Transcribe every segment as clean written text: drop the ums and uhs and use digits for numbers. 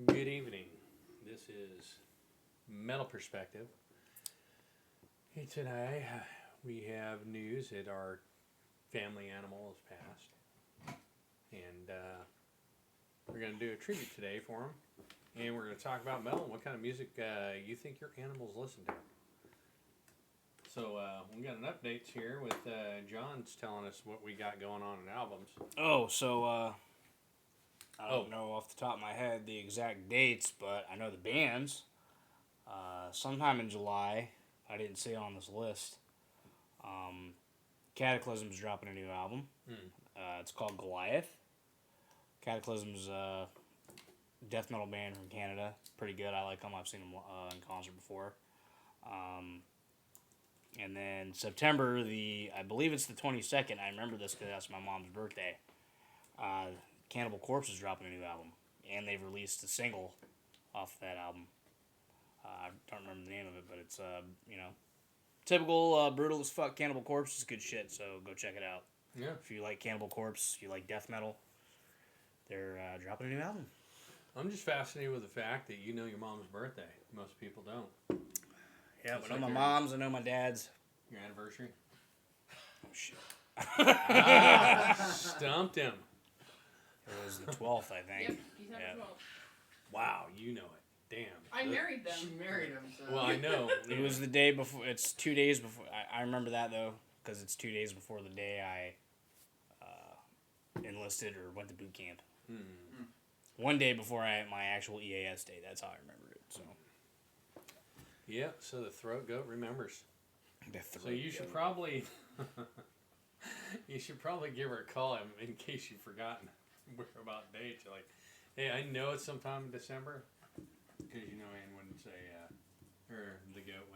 Good evening. This is Metal Perspective. Hey, today we have news that our family animal has passed. And we're going to do a tribute today for him. And we're going to talk about metal and what kind of music you think your animals listen to. So we got an update here with John's telling us what we got going on in albums. I don't know off the top of my head the exact dates, but I know the bands. Sometime in July, I didn't see it on this list. Cataclysm's dropping a new album. It's called Goliath. Cataclysm's a death metal band from Canada. Pretty good. I like them. I've seen them in concert before. And then September, I believe it's the 22nd. I remember this because that's my mom's birthday. Cannibal Corpse is dropping a new album, and they've released a single off that album. I don't remember the name of it, but it's typical brutal as fuck Cannibal Corpse is good shit. So go check it out. Yeah. If you like Cannibal Corpse, if you like death metal, they're dropping a new album. I'm just fascinated with the fact that you know your mom's birthday. Most people don't. Yeah, but I know my mom's, I know my dad's. Your anniversary? Oh shit. Stumped him. It was the 12th, I think. Yep, December 12th. Wow, you know it. Damn. I married them. She married him, so... Well, I know. It was the day before. It's 2 days before. I remember that though, because it's 2 days before the day I enlisted or went to boot camp. One day before my actual EAS day. That's how I remember it. So. Yeah. So the throat goat remembers. So you should goat. probably. You should probably give her a call in case you've forgotten about dates. You're like, hey, I know it's sometime in December, because you know Ann wouldn't say, or the goat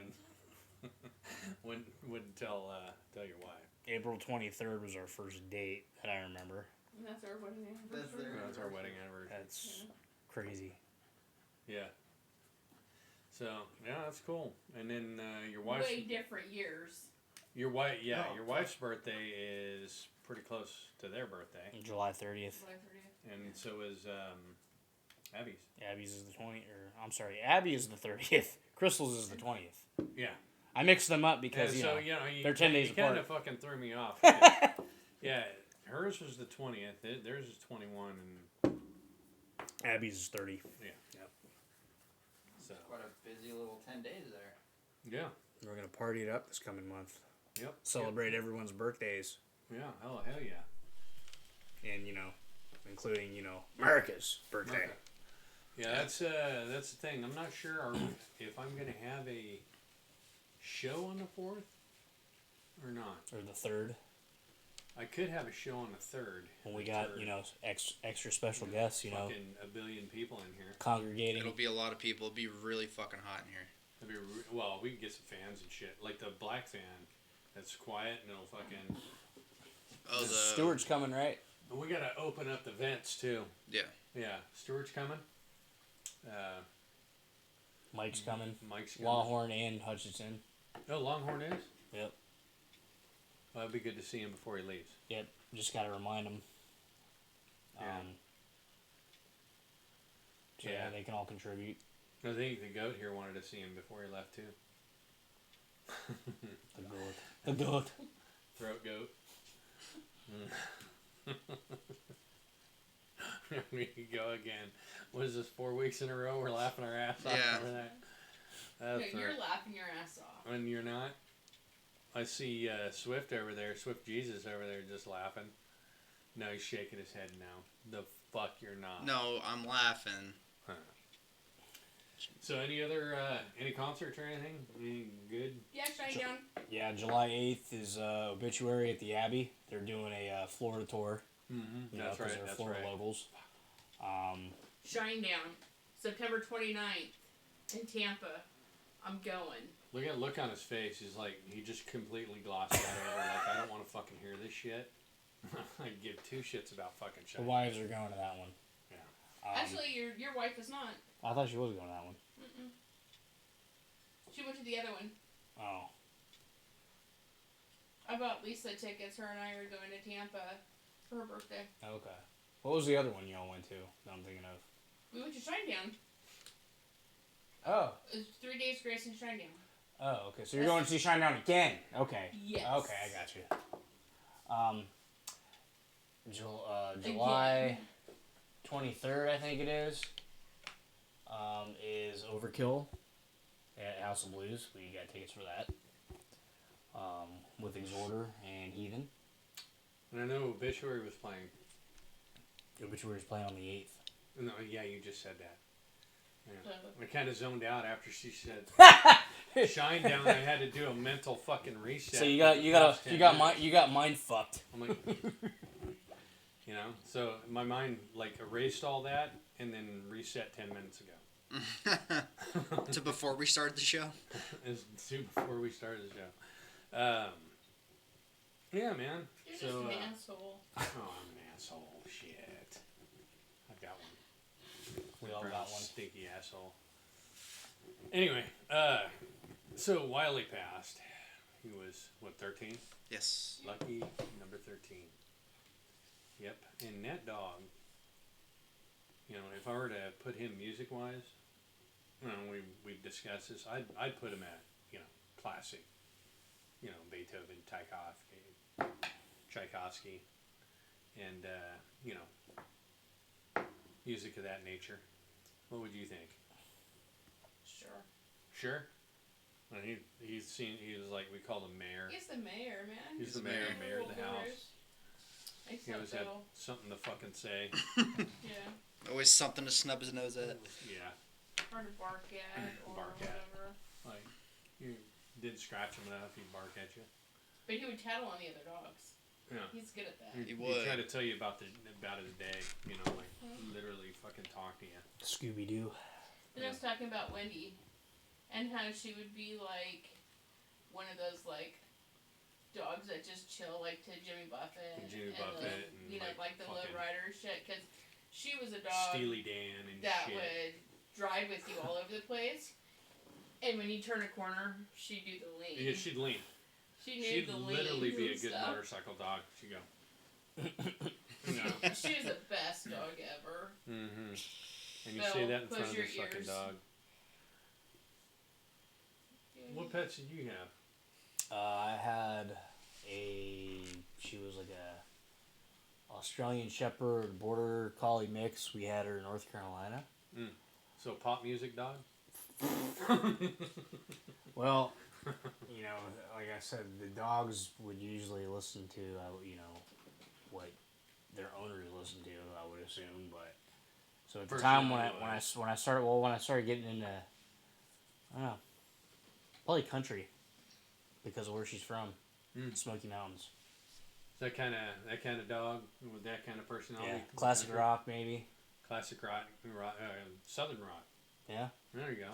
wouldn't tell your wife. April 23rd was our first date that I remember. And that's our wedding anniversary. That's our wedding anniversary. That's crazy. Yeah. So yeah, that's cool. And then your wife's Way different years. your wife, yeah, Oh, your wife's birthday is pretty close to their birthday, July 30th. July 30th. and so is Abby's. Abby's is the 20th, or I'm sorry, Abby is the 30th. Crystal's is the 20th. Yeah. I mixed them up because And so you know they're 10 days you kind of apart. fucking threw me off. Because, yeah, hers was the 20th. Theirs is 21, and Abby's is 30. yeah, yep. So Quite a busy little 10 days there. yeah, We're gonna party it up this coming month. yep. Celebrate everyone's birthdays, Yeah, hell yeah. and including America's birthday. Okay. Yeah, that's the thing. I'm not sure if I'm gonna have a show on the 4th or not. Or the 3rd, I could have a show on the 3rd. when we got extra special guests, fucking a billion people in here. congregating. It'll be a lot of people. It'll be really fucking hot in here. Well, we can get some fans and shit. Like the black fan that's quiet and it'll fucking. Oh, the Stewart's coming, right? And we gotta open up the vents too. Yeah. Yeah, Stuart's coming. Mike's coming. Mike's coming. Lawhorn and Hutchinson. Oh, Longhorn is? Yep. Well, it'd be good to see him before he leaves. Yep. Just gotta remind them. Yeah. So Yeah. they can all contribute. I think the goat here wanted to see him before he left too. The goat. The goat. Throat goat. We go again. What is this, 4 weeks in a row? We're laughing our ass off Yeah. over that. No, That's you're laughing your ass off. And you're not? I see Swift over there, Swift Jesus over there just laughing. No, he's shaking his head now. The fuck you're not. No, I'm laughing. Huh. So any concerts or anything? Any good? Yeah, Shine Down. Yeah, July 8th is Obituary at the Abbey. They're doing a Florida tour. Mm-hmm. You know, That's 'cause right. they're That's Florida right. locals. Shine Down. September 29th. In Tampa. I'm going. Look on his face. He's like, he just completely glossed that over. Like, I don't want to fucking hear this shit. I give two shits about fucking The shit. wives are going to that one. Yeah. Actually, your wife is not. I thought she was going to that one. Mm-mm. She went to the other one. Oh. I bought Lisa tickets. Her and I are going to Tampa for her birthday. Okay. What was the other one y'all went to that I'm thinking of? We went to Shinedown. Oh. It was 3 days grace in Shinedown. Oh, okay. So you're going to see Shinedown again. Okay. Yes. Okay, I got you. July 23rd, I think it is Overkill at House of Blues. We got tickets for that. With Exhorder and Heathen. And I know Obituary was playing. Obituary is playing on the 8th. No, yeah, you just said that. Yeah. So- I kind of zoned out after she said Shinedown. I had to do a mental fucking reset. So you for the past 10 minutes. you got mind fucked. I'm like, you know, so my mind like erased all that and then reset 10 minutes ago. To before we started the show. It's before we started the show. Yeah, man. You're So, just an asshole. oh, I'm an asshole. Shit. I've got one. We all Brown got one. Stinky asshole. Anyway, so Wiley passed. He was, what, 13? Yes. Lucky number 13. Yep. And that dog, you know, if I were to put him music-wise, you know, we've discussed this, I'd put him at, you know, classic. You know, Beethoven, Tchaikovsky, and, you know, music of that nature. What would you think? Sure. Sure? Well, he was like, we called him mayor. He's the mayor, man. He's the mayor of the house. He Except always had though, something to fucking say. yeah, Always something to snub his nose at. Yeah. hard to bark at or Bark at. whatever. Like, you didn't scratch him enough, he'd bark at you. But he would tattle on the other dogs. Yeah. He's good at that. He He'd would. try to tell you about his day, you know, like literally fucking talk to you. Scooby Doo. Then I was talking about Wendy and how she would be like one of those like dogs that just chill like to Jimmy Buffett And Jimmy the, Buffett and, you know, like the low fucking rider shit, because she was a dog Steely Dan and that shit. would drive with you all over the place, and when you turn a corner she'd do the lean. Yeah, she'd lean. She knew She'd the literally leans be a and good stuff. motorcycle dog. She'd go. You know. She was the best dog ever. Mm-hmm. And you Phil, say that in close front of your this fucking ears. dog. What pets did you have? I had she was like a Australian Shepherd Border Collie mix. We had her in North Carolina. So pop music dog? Well, you know, like I said, the dogs would usually listen to, you know, what their owners listen to, I would assume. But so at the time when I started getting into, I don't know, probably country, because of where she's from, Smoky Mountains. That kind of dog with that kind of personality. Yeah, classic rock maybe. Classic rock, southern rock. Yeah. There you go.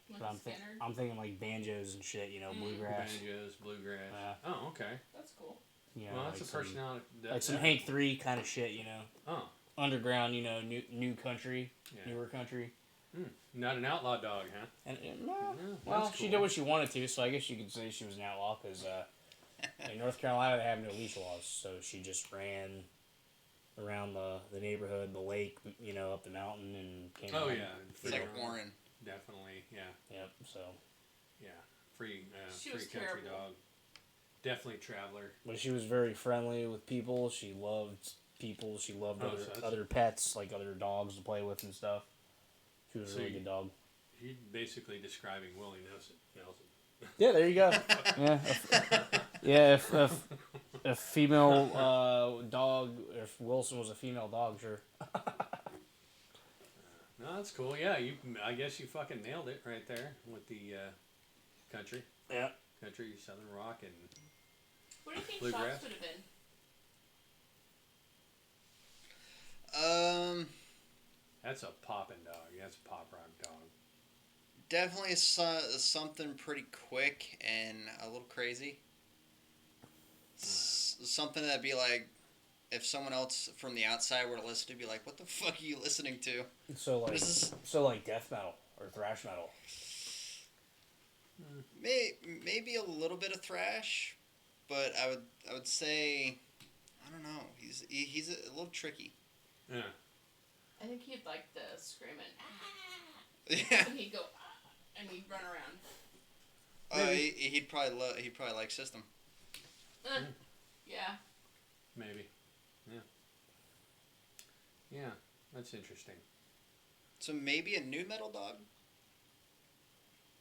Like But Skinner. I'm thinking like banjos and shit, you know, bluegrass. Banjos, bluegrass. Yeah. Oh, okay. That's cool. You know, Well, that's like a personality. like some Hank 3 kind of shit, you know. Oh, Underground, you know, new country, yeah. newer country. Not an outlaw dog, huh? And Yeah, well, that's she cool. did what she wanted to, so I guess you could say she was an outlaw, because in North Carolina they have no leash laws, so she just ran around the neighborhood, the lake, you know, up the mountain, and came Oh home. yeah, It's like Warren. Definitely, yeah, Yep, so. yeah. Free She free was country terrible. dog. Definitely traveler. But she was very friendly with people. She loved people. She loved Oh, so that's- other pets, like other dogs to play with and stuff. She was a So really you- good dog. He's basically describing Willie Nelson. Yeah, there you go. Yeah, if female dog, if Wilson was a female dog, sure. No, that's cool. Yeah, I guess you fucking nailed it right there with the country. Yeah. Country, southern rock, and What do you think Bluegrass? Shots would have been? that's a poppin' dog. That's a pop rock dog. Definitely something pretty quick and a little crazy. Something that'd be like, if someone else from the outside were to listen to, be like, "What the fuck are you listening to?" So like, This is- death metal or thrash metal. Maybe a little bit of thrash, but I would say, I don't know. He's a little tricky. Yeah. I think he'd like the screaming, ah! Yeah. And he'd go, ah! And he'd run around. He'd probably like System. Yeah. Maybe. Yeah. Yeah, that's interesting. So maybe a new metal dog?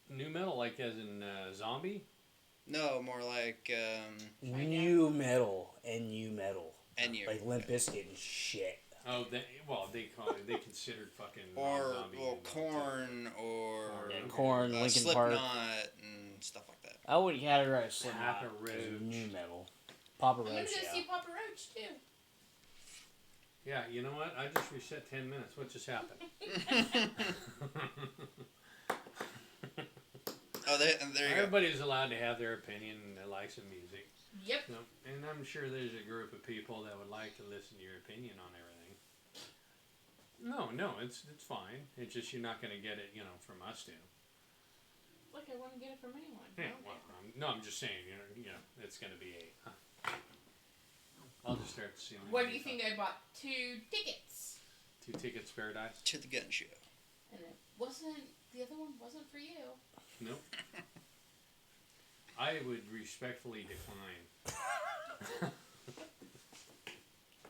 New metal, like as in zombie? No, more like New metal and new metal. Enya. Like Limp Bizkit and shit. Oh, they considered fucking Or zombie. Korn or Yeah, Korn, Linkin Slipknot Park. and stuff like that. I wouldn't categorize Slipknot Papa as Roach. new metal. Papa I'm gonna Roach, go yeah. see Papa Roach too. Yeah, you know what? I just reset 10 minutes. What just happened? There you go. Everybody's allowed to have their opinion and their likes of music. Yep. So, and I'm sure there's a group of people that would like to listen to your opinion on everything. No, it's fine. It's just you're not going to get it, from us two. Look, I wouldn't get it from anyone. Yeah, Okay. well, I'm just saying, it's going to be a. I'll just start seeing. What do you think? I bought 2 tickets, 2 tickets, Paradise? To the gun show. and it wasn't. The other one wasn't for you. Nope. I would respectfully decline.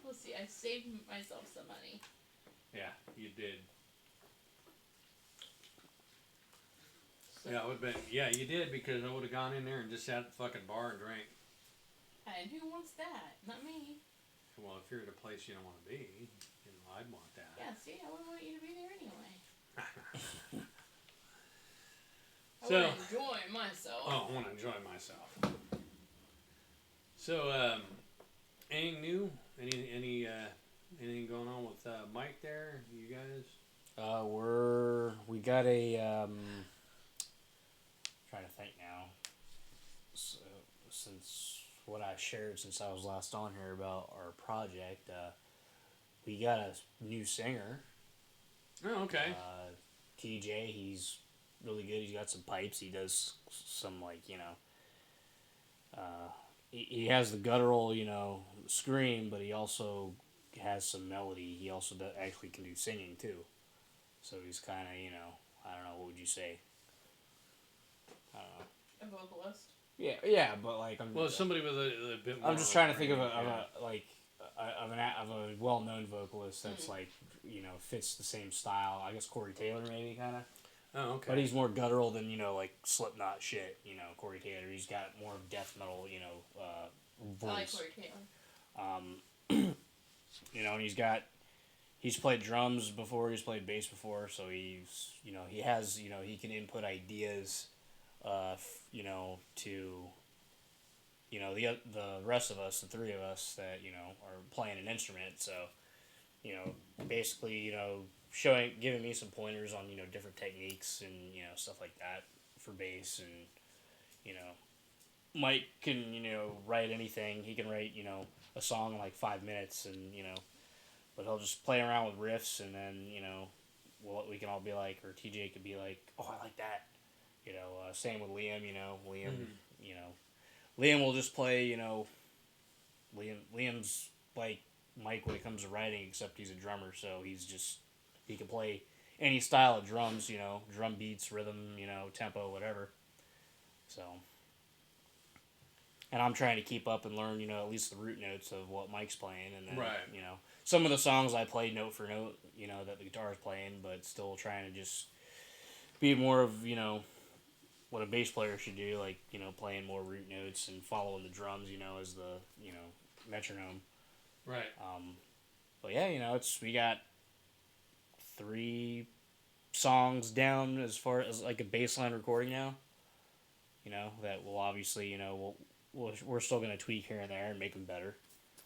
We'll see. I saved myself some money. Yeah, you did. So, Yeah, you did because I would have gone in there and just sat at the fucking bar and drank. And who wants that? Not me. Well, if you're at a place you don't want to be, I'd want that. Yeah. See, I wouldn't want you to be there anyway. I So- would enjoy myself. Oh, I want to enjoy myself. So, anything new? Anything going on with Mike there? You guys? We got a trying to think now. So, since what I shared since I was last on here about our project, we got a new singer. Oh, okay. TJ, he's really good. He's got some pipes. He does some he has the guttural, scream, but he also has some melody. He also actually can do singing too. So he's kind of, I don't know, what would you say? I don't know. A vocalist. Yeah, but like Well, somebody with a bit more. I'm just trying to think of range, a well-known vocalist that's like fits the same style. I guess Corey Taylor maybe kind of. Oh, okay. But he's more guttural than like Slipknot shit. Corey Taylor. He's got more death metal. Voice. I like Corey Taylor. And he's played drums before. He's played bass before. So he's he has he can input ideas. To the rest of us, the 3 of us that are playing an instrument. So basically giving me some pointers on different techniques and stuff like that for bass. And Mike can write anything. He can write a song in like 5 minutes, and but he'll just play around with riffs, and then we can all be like, or TJ could be like, oh, I like that. Same with Liam. Liam will just play. Liam's like Mike when it comes to writing, except he's a drummer, so he can play any style of drums. Drum beats, rhythm, tempo, whatever. So, and I'm trying to keep up and learn, at least the root notes of what Mike's playing, and then Right. Some of the songs I play note for note, that the guitar's playing, but still trying to just be more of what a bass player should do, like, playing more root notes and following the drums, as the, metronome. Right. But yeah, we got 3 songs down as far as like a baseline recording now. That will obviously, we're still going to tweak here and there and make them better.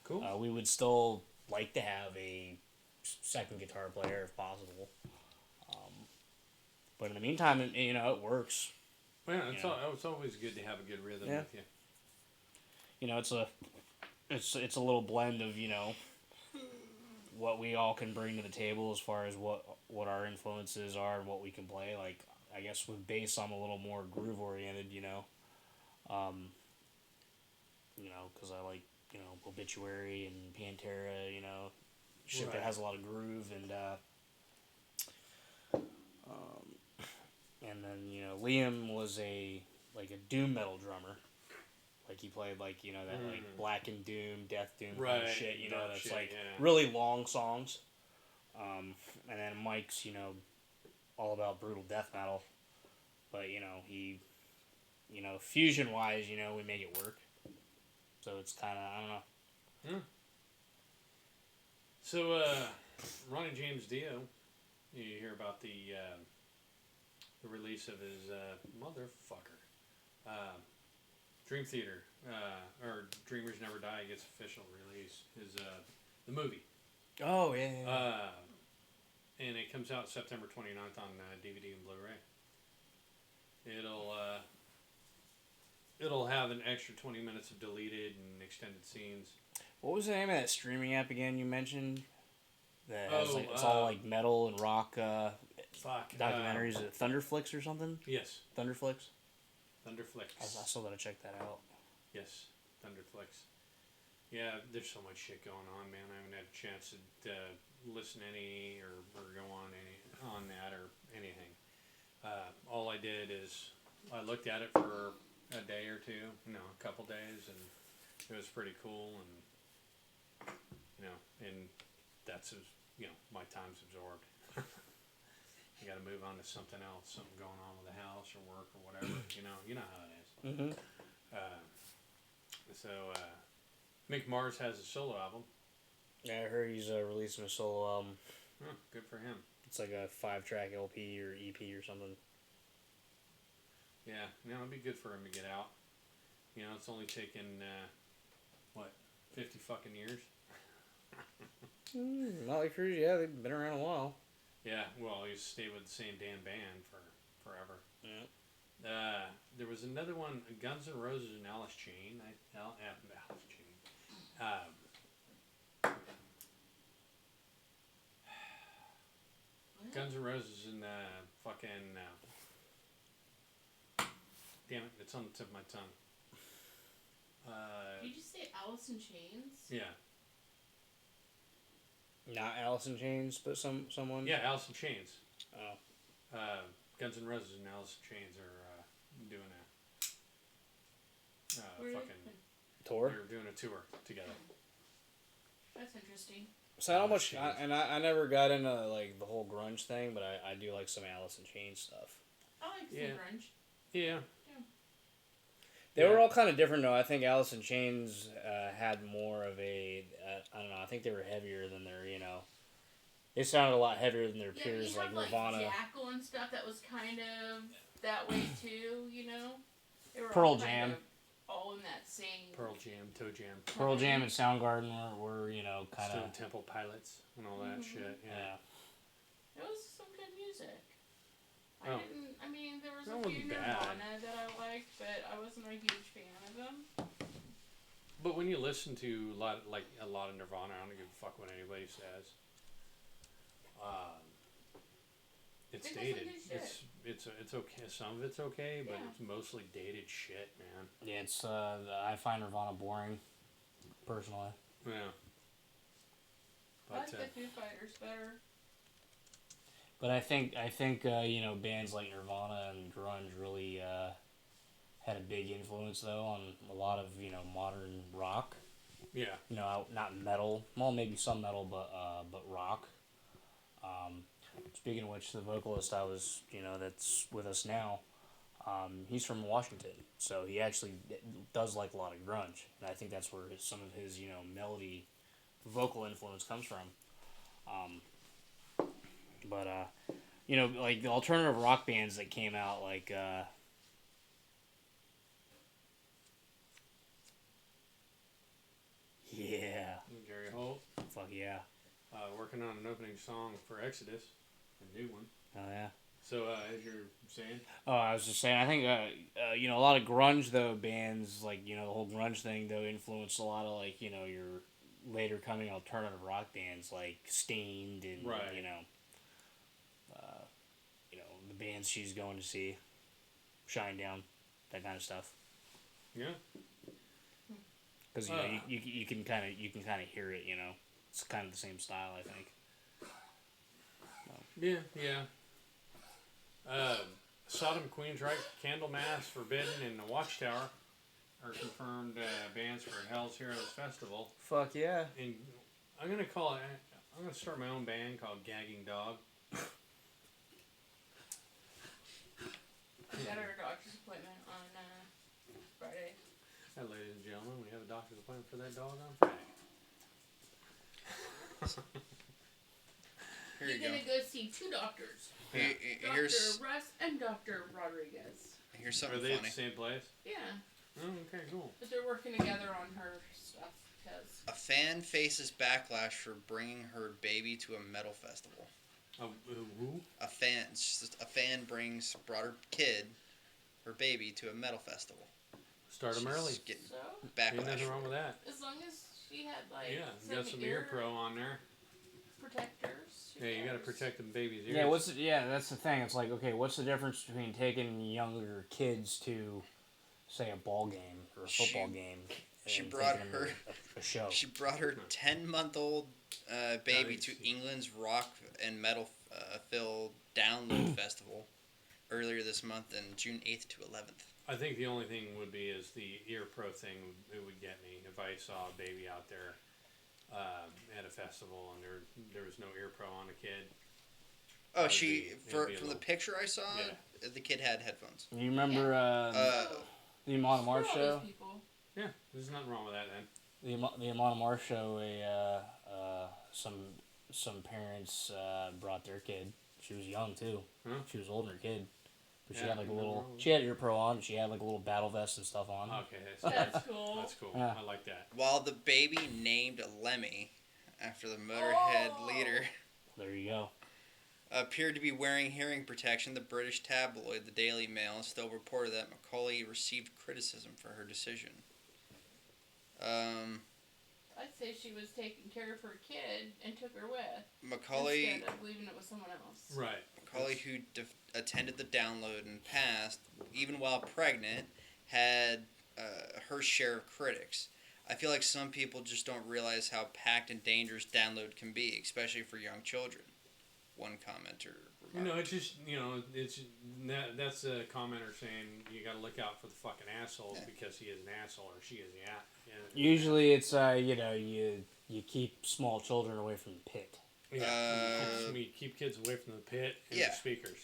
Cool. We would still like to have a second guitar player if possible. But in the meantime, it works. Well, it's always good to have a good rhythm Yeah. with you. It's a little blend of what we all can bring to the table as far as what our influences are and what we can play. Like, I guess with bass, I'm a little more groove oriented. Because I like Obituary and Pantera. Shit that Right. has a lot of groove, and Liam was a doom metal drummer. Like he played like that like Black and Doom, Death Doom kind of shit. dark That's shit, like yeah. really long songs. And then Mike's all about brutal death metal, but he fusion wise we make it work. So it's kind of I don't know. So Ronnie James Dio, you hear about the release of his motherfucker Dream Theater or Dreamers Never Die gets official release. His the movie. Oh yeah. And it comes out September 29th on DVD and Blu-ray. It'll have an extra 20 minutes of deleted and extended scenes. What was the name of that streaming app again you mentioned? That has it's Oh, all like metal and rock Fuck. documentaries. Is it Thunderflix or something? Yes. Thunderflix? Thunderflix. I still gotta check that out. Yes, Thunderflix. Yeah, there's so much shit going on, man. I haven't had a chance to listen to any or go on that or anything. All I did is I looked at it for a day or two, a couple days, and it was pretty cool, and and that's my time's absorbed. You got to move on to something else, something going on with the house or work or whatever. You know how it is. Mm-hmm. So Mick Mars has a solo album. Yeah, I heard he's releasing a solo album. Huh, good for him. It's like a 5-track LP or EP or something. Yeah, it'd be good for him to get out. It's only taken 50 fucking years. Motley Crue, yeah, they've been around a while. Yeah, well, he's stayed with the same damn band for forever. Yeah. There was another one, Guns N' Roses and Alice Chain. Alice Chain. Guns N' Roses and fucking. Damn it! It's on the tip of my tongue. Did you say Alice in Chains? Yeah. Not Alice in Chains, but someone. Yeah, Alice in Chains. Oh. Guns N' Roses and Alice in Chains are doing a fucking Tour. They're doing a tour together. That's interesting. So how much? I never got into like the whole grunge thing, but I do like some Alice in Chains stuff. I like some grunge. Yeah. They were all kind of different though. I think Alice in Chains had more of a I don't know. I think they were heavier than their They sounded a lot heavier than their peers like Nirvana. Like Jackal and stuff that was kind of that way too. They were Pearl all Jam. kind of all in that same. Pearl Jam, Toe Jam. Pearl Jam and Soundgarden were kind Stone of Temple Pilots and all that shit. Yeah. It was some good music. Oh. There was That a few wasn't bad. Nirvana that I liked, but I wasn't a huge fan of them. But when you listen to a lot of Nirvana, I don't give a fuck what anybody says. It's They got some dated. good shit. It's okay. Some of it's okay, but Yeah. it's mostly dated shit, man. Yeah, it's I find Nirvana boring, personally. Yeah. I like But the Foo Fighters better. But I think bands like Nirvana and grunge really had a big influence though on a lot of modern rock. yeah. Not metal. Well, maybe some metal, but rock. Speaking of which, the vocalist that's with us now, he's from Washington, so he actually does like a lot of grunge, and I think that's where some of his melody, vocal influence comes from. But like the alternative rock bands that came out, like yeah, Gary Holt fuck yeah, working on an opening song for Exodus, a new one. oh yeah. So as you're saying, Oh, I was just saying. I think a lot of grunge though bands like the whole grunge thing though influenced a lot of like your later coming alternative rock bands like Stained and Right. the bands she's going to see, Shinedown, that kind of stuff. yeah. Because you can kind of hear it. It's kind of the same style, I think. Yeah. Sodom, Queensryche, Candlemas, Forbidden, and the Watchtower are confirmed bands for Hell's Heroes Festival. Fuck yeah. And I'm gonna start my own band called Gagging Dog. I got our doctor's appointment on Friday. And ladies and gentlemen, we have a doctor's appointment for that dog on Friday. Here You're you go. gonna go see 2 doctors. Here- Dr. Here's Russ and Dr. Rodriguez. here's Are something they at funny. the same place? Yeah, Oh, okay, cool. but they're working together on her stuff because A fan faces backlash for bringing her baby to a metal festival. Who? A fan brought her kid, her baby, to a metal festival. Start them She's early. Getting so Ain't backlash. nothing wrong with that. as long as she had like Yeah, you got some ear pro on there. protectors. who Yeah, you gotta cares? protect them babies' ears. Yeah, that's the thing. It's like, okay, what's the difference between taking younger kids to, say, a ball game or a football game? she and brought taking them to her- a show. She brought her 10-month-old baby Nice. to England's rock and metal filled Download Festival earlier this month, on June 8th to 11th. I think the only thing would be is the ear pro thing. It would get me if I saw a baby out there at a festival and there was no ear pro on a kid. Oh, That'd she be- it'd from be a the little- picture I saw, Yeah. the kid had headphones. You remember the Amon Amarth Screw all show? these people. Yeah, there's nothing wrong with that then. The Amon Amarth show, some parents brought their kid. She was young too. Huh? She was older kid, but she Yeah, had like a nothing little. wrong with She had ear pro on. She had like a little battle vest and stuff on. Okay, that's, That's cool. that's cool. Yeah. I like that. While the baby named Lemmy after the Motorhead Oh. leader There you go. appeared to be wearing hearing protection, the British tabloid The Daily Mail still reported that Macaulay received criticism for her decision. I'd say she was taking care of her kid and took her with Macaulay, instead of leaving it with someone else. Right. Macaulay, who attended the Download in the past, even while pregnant, had her share of critics. I feel like some people just don't realize how packed and dangerous Download can be, especially for young children. One commenter remarked. It's just that's a commenter saying you got to look out for the fucking assholes Yeah. because he is an asshole or she is yeah. Usually, it's you keep small children away from the pit. We keep kids away from the pit and Yeah. the speakers.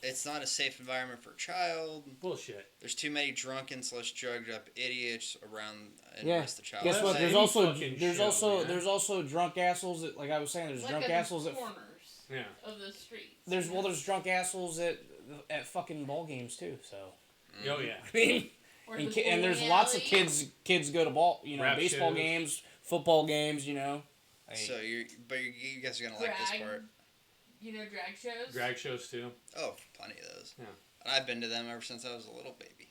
It's not a safe environment for a child. Bullshit. There's too many drunken / drugged up idiots around and Yeah. risk the child. Guess what? That's There's any also fucking there's show, also man. there's also drunk assholes that, like I was saying, there's Like drunk at the assholes that corners Yeah. of the streets. there's drunk assholes at fucking ball games too. So Oh yeah. I mean, Or and, the and there's bowling lots of alley. kids go to ball, Rap baseball shows. games, football games, Like, So you guys are gonna like this Drag. part. Drag shows. Drag shows too. Oh, plenty of those. Yeah. And I've been to them ever since I was a little baby.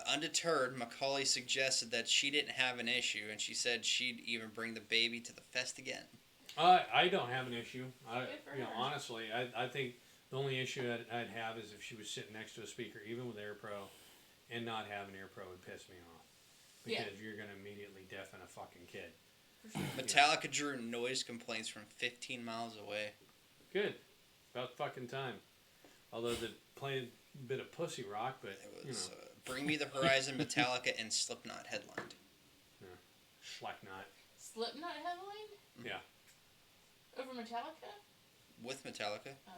Undeterred, Macaulay suggested that she didn't have an issue, and she said she'd even bring the baby to the fest again. I don't have an issue. Good for her. Honestly, I think the only issue I'd have is if she was sitting next to a speaker, even with Air Pro, and not having Air Pro would piss me off. Yeah. Because you're gonna immediately deafen a fucking kid. For sure. Metallica drew noise complaints from 15 miles away. Good. About fucking time. Although they played a bit of pussy rock, but It was Bring Me the Horizon, Metallica, and Slipknot headlined. Schlecknot. Slipknot headline Yeah. over Metallica. With Metallica. Oh.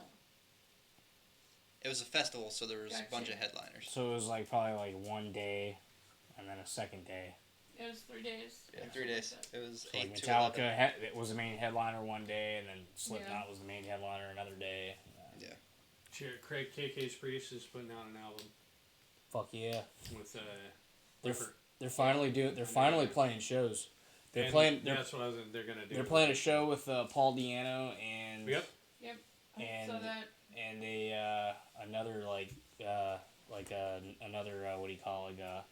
It was a festival, so there was a Gotcha. bunch of headliners. so it was probably one day, and then a second day. It was 3 days. Yeah, or 3 something days. like that. It was So 8 to Metallica 11. it was the main headliner one day, and then Slipknot was the main headliner another day. Craig KK's Priest is putting out an album Fuck yeah! with They're Ripper. they're finally playing shows. They're And playing. That's what they're gonna do. They're playing a show with Paul Diano and Yep. And- So that and another another what do you call it a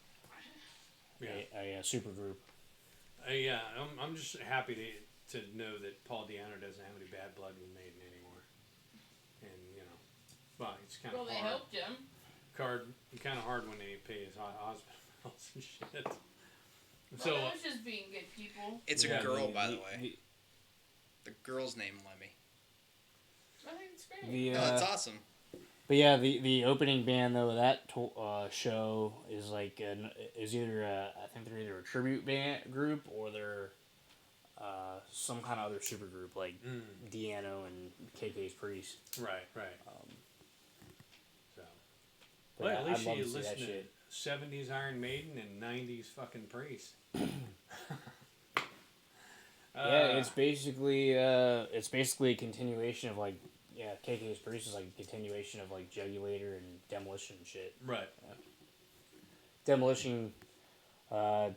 super group. Yeah. I'm just happy to know that Paul Diano doesn't have any bad blood with Maiden anymore. And well, it's kind well, of they hard. helped him. Kind of hard when they pay his hospitals and shit. So So that was just being good people. It's Yeah, a girl, by the way. The girl's name Lemmy. I think it's great. The No, it's awesome. But yeah, the opening band though of that show is like is either I think they're either a tribute band group or they're some kind of other super group like Deano and KK's Priest. Right. So. But Well, yeah, at least I'd love you to see listen that to shit. 70s Iron Maiden and 90s fucking Priest. Yeah, it's basically a continuation of like KK's Priest is like a continuation of like Jugulator and Demolition and shit. Right. Demolition kind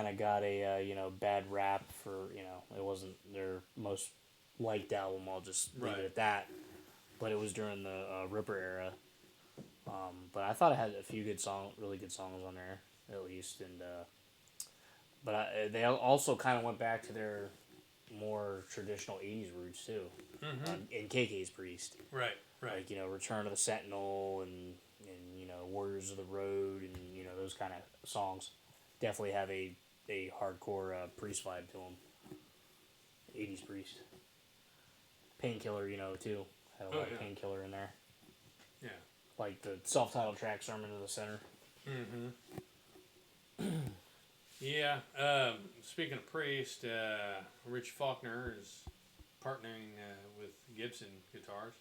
of got a bad rap for it wasn't their most liked album. I'll just leave Right. it at that. But it was during the Ripper era. But I thought it had a few really good songs on there at least, and but they also kind of went back to their more traditional '80s roots too. In KK's Priest, Right. like Return of the Sentinel and Warriors of the Road and those kind of songs definitely have a hardcore Priest vibe to them. '80s Priest, Painkiller, too had a lot of Painkiller in there. Yeah. Like the self-titled track, Sermon to the Center. Yeah. Speaking of Priest, Rich Faulkner is partnering with Gibson Guitars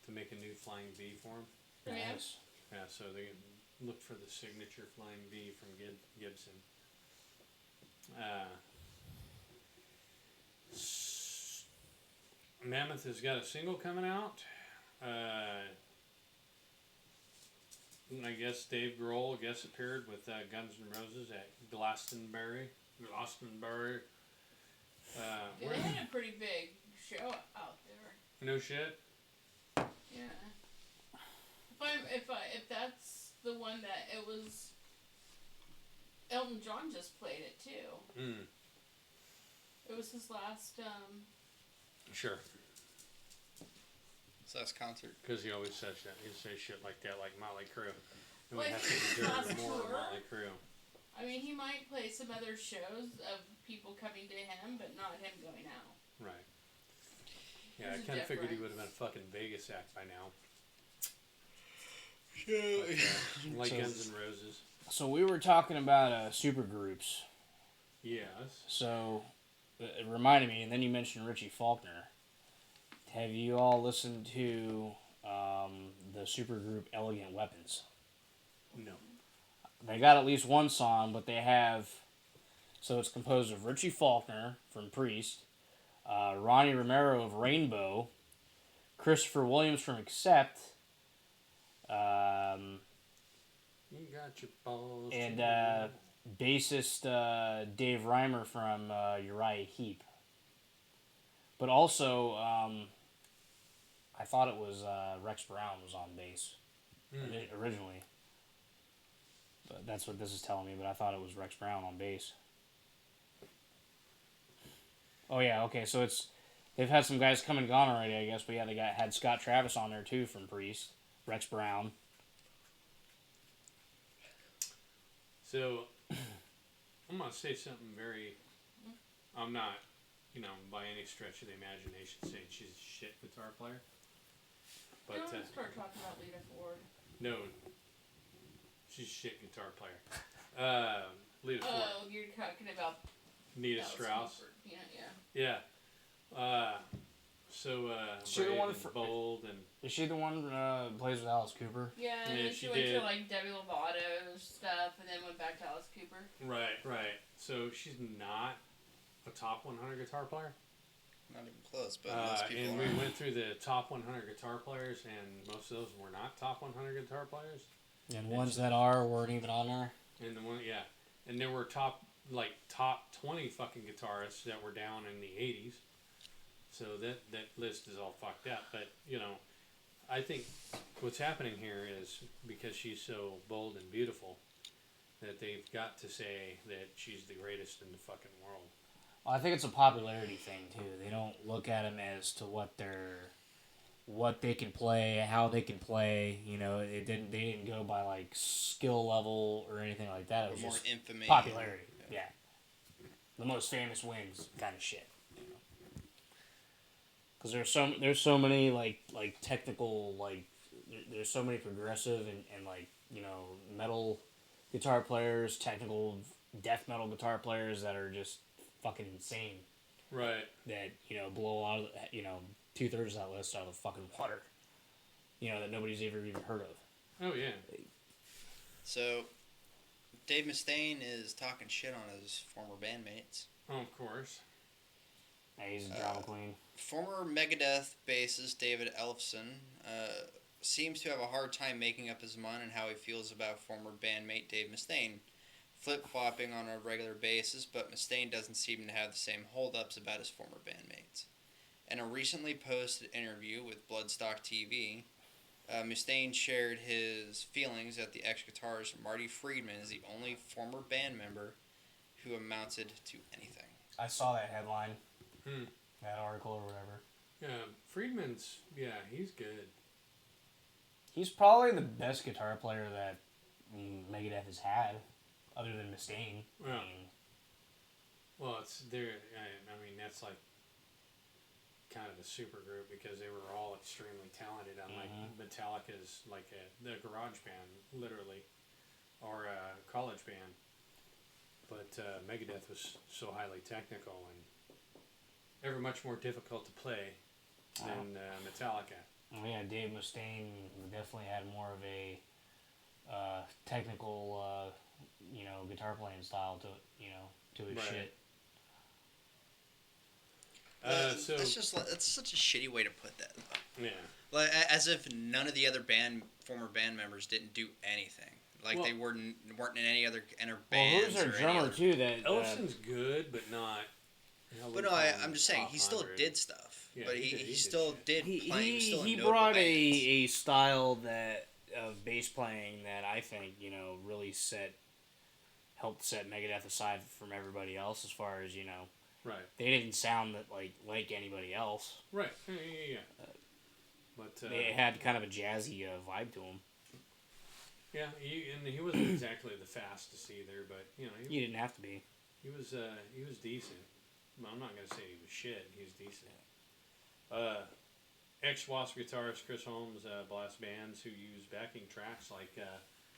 to make a new Flying V for him. Yeah. Nice. Yeah, so they look for the signature Flying V from Gibson. Mammoth has got a single coming out. I guess Dave Grohl guest appeared with Guns N' Roses at Glastonbury. They had a pretty big show out there. No shit. Yeah. If that's the one that it was, Elton John just played it too. It was his last. Sure. So that's concert. Because he always says that. He'd say shit like that, like Motley Crue. And Like we have to be last doing more of tour? Motley Crue. I mean, he might play some other shows of people coming to him, but not him going out. Right. Yeah, There's I a kind of figured he would difference. have been a fucking Vegas act by now. Like So- Guns N' Roses. So we were talking about super groups. Yes. So it reminded me, and then you mentioned Richie Faulkner. Have you all listened to the supergroup Elegant Weapons? No. They got at least one song, but they have. So it's composed of Richie Faulkner from Priest, Ronnie Romero of Rainbow, Christopher Williams from Accept, You got your balls. and to bassist Dave Reimer from Uriah Heep. But also, I thought it was Rex Brown was on bass originally. But that's what this is telling me, but I thought it was Rex Brown on bass. Oh yeah, okay, so they've had some guys come and gone already, I guess, but yeah, they had Scott Travis on there too from Priest, Rex Brown. So, I'm going to say something very. I'm not, by any stretch of the imagination saying she's a shit guitar player. But, Don't start talking about Lita Ford. no. She's a shit guitar player. Lita Ford. Oh, you're talking about Nita Alice Strauss. Cooper. Yeah. Yeah. So, She the brave one and for- bold and. Is she the one who plays with Alice Cooper? Yeah, and Yeah, then she she went did. to like Demi Lovato stuff, and then went back to Alice Cooper. Right. So she's not a top 100 guitar player. Not even close, but most people And are. we went through the top 100 guitar players, and most of those were not top 100 guitar players. And ones that weren't even on there. And and there were top 20 fucking guitarists that were down in the 80s. So that list is all fucked up. But I think what's happening here is because she's so bold and beautiful that they've got to say that she's the greatest in the fucking world. Well, I think it's a popularity thing too. They don't look at them as to what they can play, how they can play. They didn't go by like skill level or anything like that. It was More just infamy. popularity. Yeah, the most famous wins kind of shit. Because there's so many like technical there's so many progressive and like metal guitar players, technical death metal guitar players that are just fucking insane. Right. That blow a lot of 2/3 of that list out of the fucking water. That nobody's ever even heard of. Oh yeah. So, Dave Mustaine is talking shit on his former bandmates. Oh, of course. Yeah, he's a drama queen. Former Megadeth bassist David Ellefson seems to have a hard time making up his mind on how he feels about former bandmate Dave Mustaine, flip-flopping on a regular basis, but Mustaine doesn't seem to have the same hold-ups about his former bandmates. In a recently posted interview with Bloodstock TV, Mustaine shared his feelings that the ex-guitarist Marty Friedman is the only former band member who amounted to anything. I saw that headline, Hmm. that article or whatever. Yeah, Friedman's. Yeah, he's good. He's probably the best guitar player that Megadeth has had, other than Mustaine. Yeah. Well, it's there. I mean, that's like kind of a super group because they were all extremely talented. Unlike Metallica's, like the garage band, literally, or a college band. But Megadeth was so highly technical and ever much more difficult to play than Metallica. Oh yeah, Dave Mustaine definitely had more of a technical, guitar playing style to his Right. shit. So That's such a shitty way to put that. yeah, Like as if none of the other former band members didn't do anything. Like they weren't in any other Well, bands. who's our or any drummer other- too? That Ellefson's good, but not. But no, I'm just saying he still did stuff. Yeah, but he did- he he did still shit. did play. He was still in he notable brought bands. a style that of bass playing that I think really helped set Megadeth aside from everybody else as far as Right, they didn't sound like anybody else. right, yeah. But They had kind of a jazzy vibe to them. yeah, he wasn't exactly the fastest either, but You didn't have to be. he was decent. Well, I'm not gonna say he was shit. He was decent. Ex-Wasp guitarist Chris Holmes blasts bands who use backing tracks like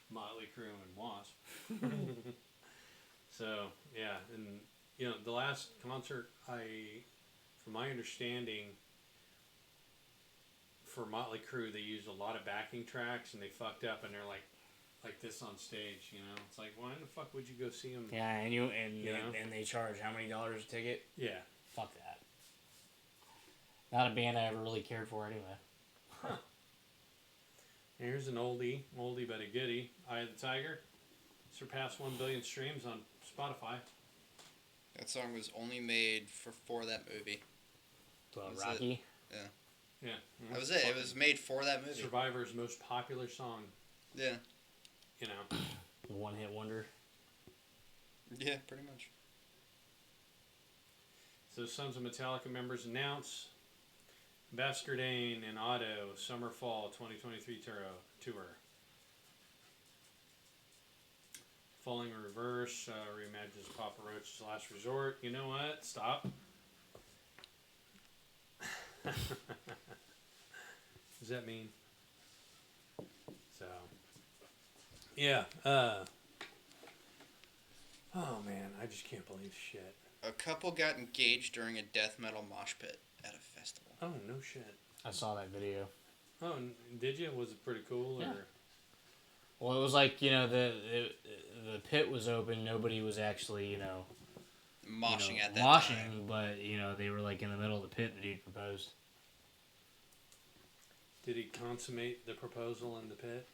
Motley Crue and Wasp. So yeah, and the last concert, from my understanding, for Motley Crue they used a lot of backing tracks and they fucked up and they're like this on stage. It's like, why in the fuck would you go see them? Yeah, and You know? they charge how many dollars a ticket? Yeah. Fuck that. Not a band I ever really cared for anyway. Here's an oldie but a goodie. Eye of the Tiger surpassed 1 billion streams on Spotify. That song was only made for that movie. Was it? Rocky. Yeah, That was it. It was made for that movie. Survivor's most popular song. Yeah. One hit wonder. Yeah, pretty much. So Sons of Metallica members announce Baskerdain and Otto Summer Fall 2023 tour. Falling in Reverse reimagines Papa Roach's Last Resort. You know what? Stop. Does that mean? So, yeah. Oh man, I just can't believe shit. A couple got engaged during a death metal mosh pit at a festival. Oh no shit. I saw that video. Oh, did you? Was it pretty cool? Yeah. Or Well, it was like the pit was open. Nobody was actually Moshing at that moshing, time. but they were like in the middle of the pit. The dude proposed. did he consummate the proposal in the pit?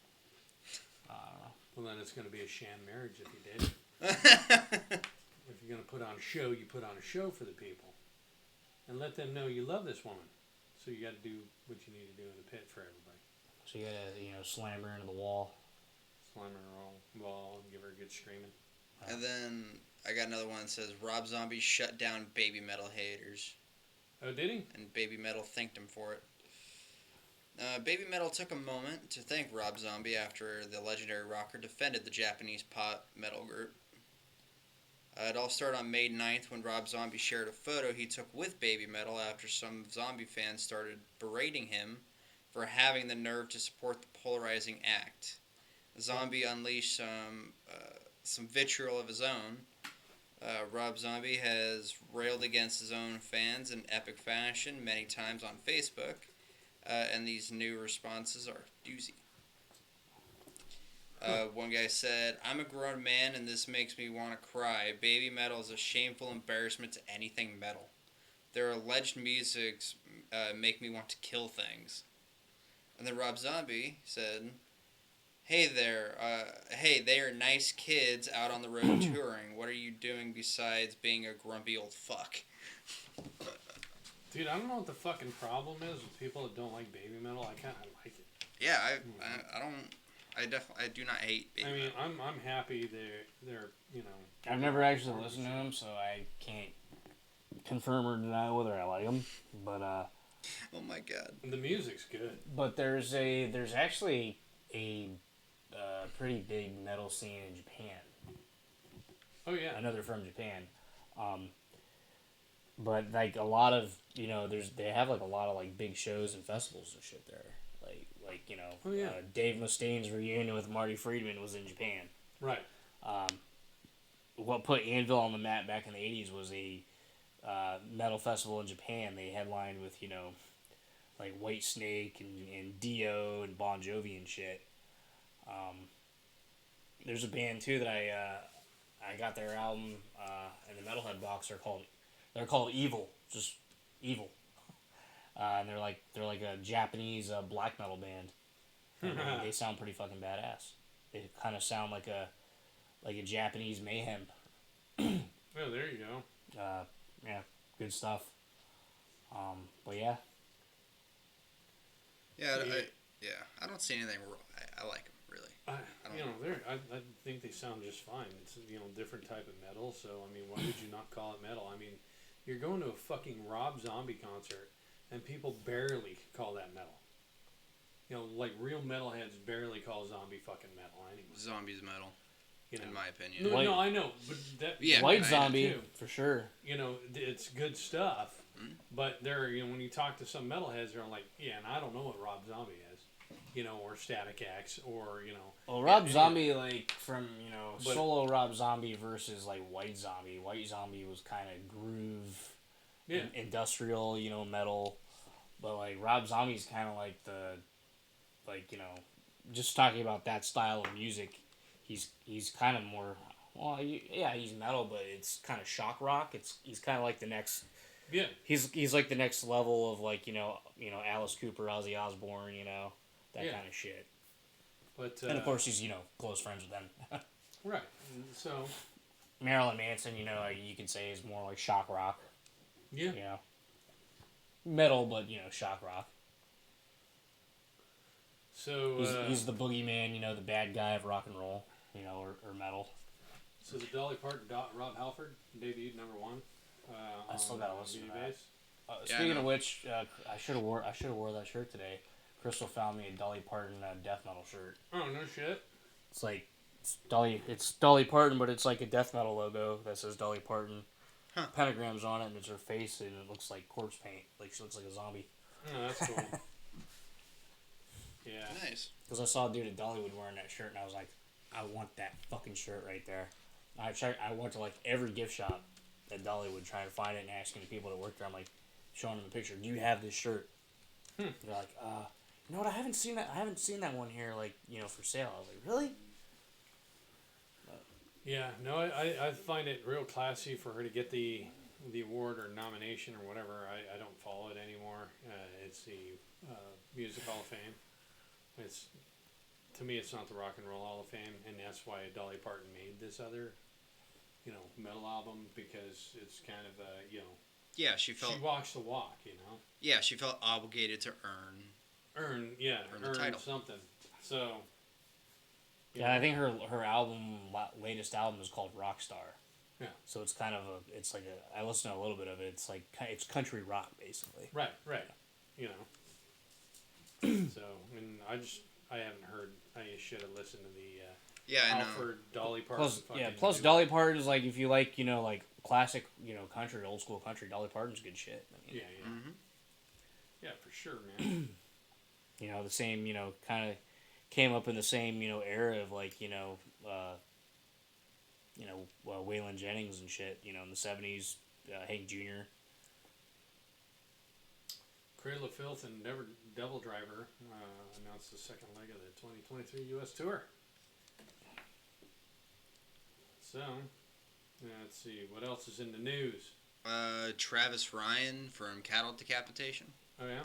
I don't know. Well, then it's going to be a sham marriage if he did. If you're going to put on a show, you put on a show for the people. And let them know you love this woman. So you got to do what you need to do in the pit for everybody. So you gotta slam her into the wall. Slam her wall and give her a good screaming. And then I got another one that says Rob Zombie shut down Baby Metal haters. Oh, did he? And Baby Metal thanked him for it. Baby Metal took a moment to thank Rob Zombie after the legendary rocker defended the Japanese pop metal group. It all started on May 9th when Rob Zombie shared a photo he took with Baby Metal after some Zombie fans started berating him for having the nerve to support the polarizing act. Zombie unleashed some vitriol of his own. Rob Zombie has railed against his own fans in epic fashion many times on Facebook, and these new responses are doozy. One guy said, "I'm a grown man and this makes me want to cry. Baby metal is a shameful embarrassment to anything metal. Their alleged musics make me want to kill things." And then Rob Zombie said, "Hey there, they are nice kids out on the road touring. What are you doing besides being a grumpy old fuck?" Dude, I don't know what the fucking problem is with people that don't like baby metal. I kind of like it. Yeah, I don't. I do not hate baby I mean, metal. I'm happy they're you know. I've never actually listened to them, so I can't confirm or deny whether I like them. But Oh my god. The music's good. but there's actually a pretty big metal scene in Japan. Oh yeah. I know they're from Japan. But like a lot of they have like a lot of like big shows and festivals and shit there. Like Oh, yeah. Dave Mustaine's reunion with Marty Friedman was in Japan. Right. What put Anvil on the map back in the 80s was a metal festival in Japan. They headlined with like White Snake and Dio and Bon Jovi and shit. There's a band too that I got their album in the Metalhead box. They're called Evil, just Evil, and they're like a Japanese black metal band. And they sound pretty fucking badass. They kind of sound like a Japanese Mayhem. Oh, there you go. Yeah, good stuff. But yeah. Yeah, Yeah. I don't see anything wrong. I like them, really. I don't I think they sound just fine. It's different type of metal. So I mean, why would you not call it metal? I mean, you're going to a fucking Rob Zombie concert, and people barely call that metal. Like real metalheads barely call zombie fucking metal anyway. Zombies metal, You know. in my opinion. No, White- no, I know, but that Yeah, White I know Zombie too. for sure. It's good stuff. Mhm. But when you talk to some metalheads, they're like, yeah, and I don't know what Rob Zombie is, or Static X, or Well, Rob yeah. Zombie, like from But- solo Rob Zombie versus like White Zombie. White Zombie was kind of groove, yeah, industrial, metal. But like Rob Zombie's kind of like just talking about that style of music. He's kind of more. Well, he's metal, but it's kind of shock rock. He's kind of like the next. yeah. He's like the next level of like Alice Cooper, Ozzy Osbourne, that Yeah. kind of shit. But And of course he's close friends with them. right. So Marilyn Manson, you could say is more like shock rock. yeah, Metal, but shock rock. so He's the boogeyman, the bad guy of rock and roll, or metal. so the Dolly Parton Rob Halford debuted #1. I still gotta listen to that. Yeah, I Speaking know. of which, I should have wore that shirt today. Crystal found me a Dolly Parton death metal shirt. Oh no shit. It's Dolly Parton, but it's like a death metal logo that says Dolly Parton. Huh. Pentagrams on it, and it's her face, and it looks like corpse paint. Like she looks like a zombie. Oh, that's cool. Yeah. Nice. Because I saw a dude at Dollywood wearing that shirt, and I was like, I want that fucking shirt right there. I went to like every gift shop at Dollywood trying to find it and asking the people that work there. I'm like, showing them the picture. Do you have this shirt? They're like, you know what? I haven't seen that. I haven't seen that one here, like for sale. I was like, really? Yeah, no, I find it real classy for her to get the award or nomination or whatever. I don't follow it anymore. It's the Music Hall of Fame. To me, it's not the Rock and Roll Hall of Fame, and that's why Dolly Parton made this other, metal album, because it's kind of Yeah, she she felt. walks the walk, Yeah, she felt obligated to earn. earn the title. something. So. Yeah, I think her latest album is called Rockstar. Yeah. So it's kind of it's like I listened to a little bit of it. It's like it's country rock basically. Right. So, and I haven't heard. I should have listened to the Yeah, I know. Alfred Dolly Parton. Plus Dolly Parton's like if you like like classic country, old school country. Dolly Parton's good shit. I mean, Yeah. Mm-hmm. Yeah, for sure, man. You know, the same, kind of came up in the same, era of like, Waylon Jennings and shit, in the 70s, Hank Jr. Cradle of Filth and Devil Driver announced the second leg of the 2023 U.S. Tour. So, let's see, what else is in the news? Travis Ryan from Cattle Decapitation Oh, yeah?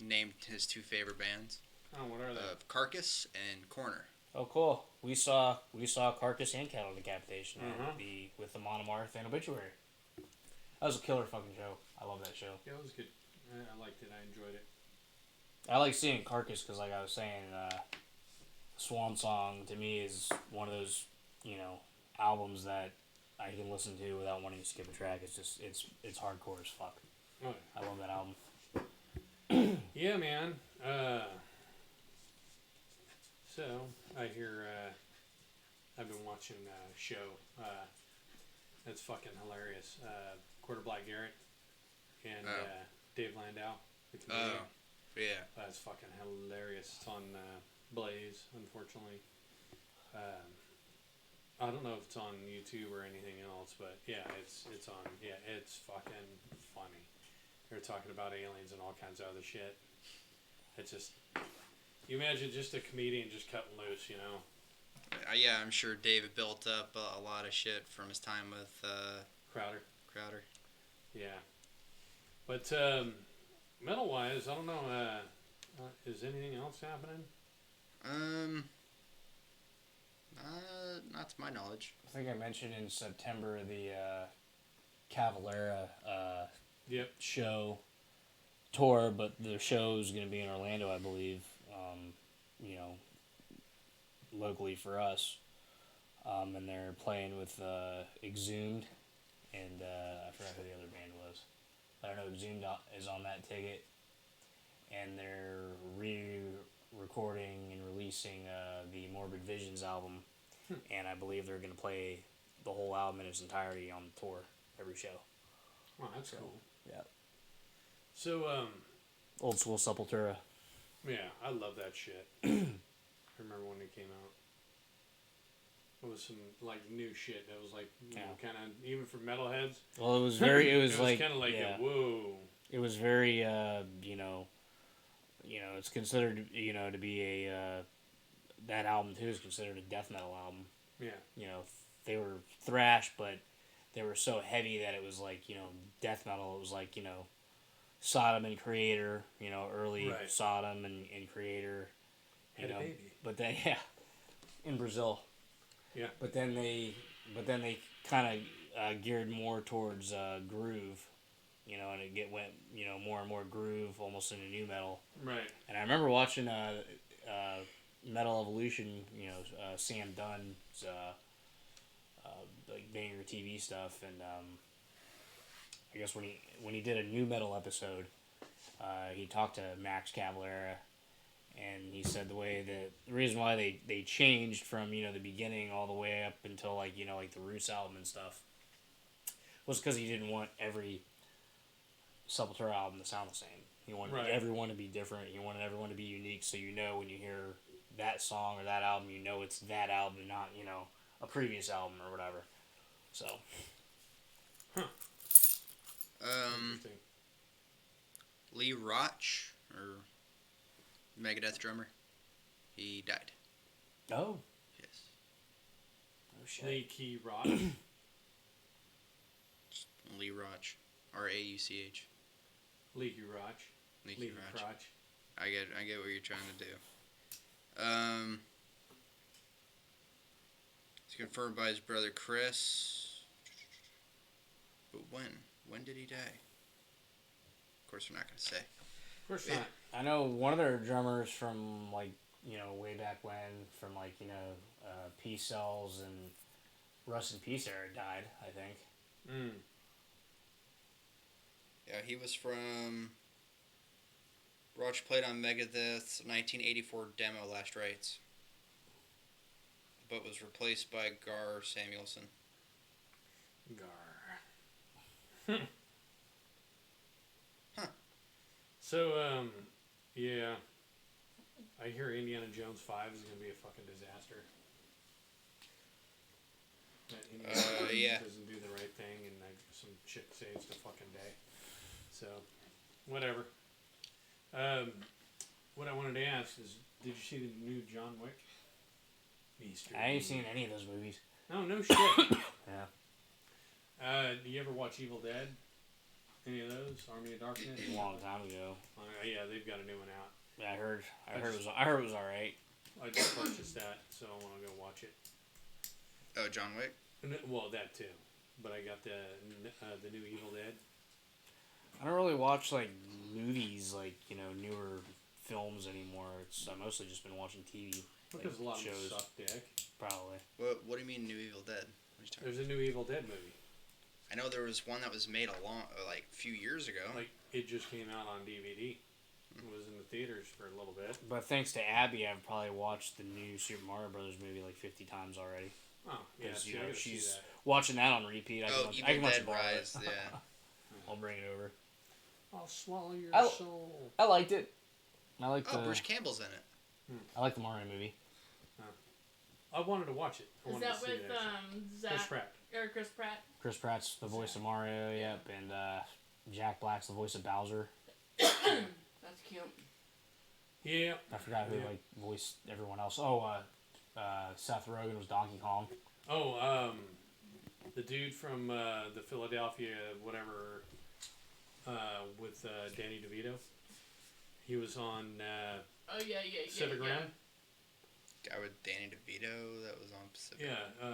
named his two favorite bands, Oh, what are they? Carcass and Corner. Oh, cool. We saw Carcass and Cattle Decapitation Uh-huh. with the Monomarth and Obituary. That was a killer fucking show. I love that show. Yeah, it was good. I liked it. I enjoyed it. I like seeing Carcass because, like I was saying, Swan Song to me is one of those, albums that I can listen to without wanting to skip a track. It's just it's hardcore as fuck. Oh, I love that album. yeah, man. So, I hear, I've been watching a show, that's fucking hilarious. Quarter Black Garrett and Dave Landau, the comedian. Oh, yeah. That's fucking hilarious. It's on Blaze, unfortunately. I don't know if it's on YouTube or anything else, but yeah, it's on. Yeah, it's fucking funny. They're talking about aliens and all kinds of other shit. It's just, you imagine just a comedian just cutting loose, Yeah, I'm sure David built up a lot of shit from his time with Crowder. Crowder. Yeah. But metal wise, I don't know. Is anything else happening? Not to my knowledge. I think I mentioned in September the Cavalera Yep. show tour, but the show is going to be in Orlando, I believe. Locally for us, and they're playing with Exhumed, and I forgot who the other band was. I don't know. Exhumed is on that ticket, and they're re-recording and releasing the Morbid Visions album, and I believe they're going to play the whole album in its entirety on the tour, every show. Oh, that's cool. Yeah. So, Old school Sepultura. yeah, I love that shit. I remember when it came out. It was some like new shit that was like kind of even for metalheads. Well, it was very. It was, like kind of like yeah. whoa. It was very. It's considered to be a. That album too is considered a death metal album. Yeah. They were thrash, but they were so heavy that it was like death metal. It was like Sodom and Creator. Early Right. Sodom and Creator. Had a baby. But then in Brazil. Yeah. But then they kind of geared more towards groove, and it went more and more groove, almost into new metal. Right. And I remember watching Metal Evolution, Sam Dunn's like Banger TV stuff, and I guess when he did a new metal episode, he talked to Max Cavalera. And he said the reason why they changed from the beginning all the way up until like the Roots album and stuff was because he didn't want every Sepultura album to sound the same. He wanted everyone to be different. He wanted everyone to be unique. So when you hear that song or that album, it's that album, not a previous album or whatever. So. Interesting. Lee Roach or Megadeth drummer, he died. Oh. Yes. Oh shit. Leaky Rock. Lee Roach, R-A-U-C-H. Leaky Rock. Leaky Roach. Crotch. I get what you're trying to do. It's confirmed by his brother Chris. But when did he die? Of course, we're not gonna say. Of course not. I know one of their drummers from like way back when, from like Peace Cells and Rust in Peace era died. I think. Mm. Yeah, he was from. Roach played on Megadeth's 1984 demo Last Rites, but was replaced by Gar Samuelson. Gar. So, yeah. I hear Indiana Jones 5 is gonna be a fucking disaster. That Indiana Jones yeah. doesn't do the right thing, and like, some chick saves the fucking day. So, whatever. What I wanted to ask is, did you see the new John Wick? Mr. I ain't D. seen any of those movies. Oh, no shit. Yeah. Do you ever watch Evil Dead? Any of those? Army of Darkness? A long time ago. Yeah, they've got a new one out. Yeah, I heard it was alright. I just purchased that, so I want to go watch it. Oh, John Wick. Well, that too, but I got the new Evil Dead. I don't really watch like movies, like newer films anymore. I've mostly just been watching TV. Because a lot shows. of them suck dick. Probably. What do you mean, New Evil Dead? What are you talking There's a new Evil Dead movie. I know there was one that was made a few years ago. Like, it just came out on DVD. It was in the theaters for a little bit. But thanks to Abby, I've probably watched the new Super Mario Brothers movie like 50 times already. Oh, yeah, Because see, I gotta see she's that. watching that on repeat. I Oh, can Evil watch Dead it borrow it. Rise. Yeah. I'll bring it over. I'll swallow your I- soul. I liked it. I like Oh, Bruce Campbell's in it. I like the Mario movie. I wanted to watch it. I Is wanted that to see with it, actually. Zach Chris Pratt. or Chris Pratt? Chris Pratt's the voice of Mario, yep, and Jack Black's the voice of Bowser. That's cute. Yeah. I forgot who like voiced everyone else. Oh, Seth Rogen was Donkey Kong. Oh, the dude from the Philadelphia whatever with Danny DeVito. He was on Oh yeah. Pacific Rim. Guy with Danny DeVito that was on Pacific. Yeah.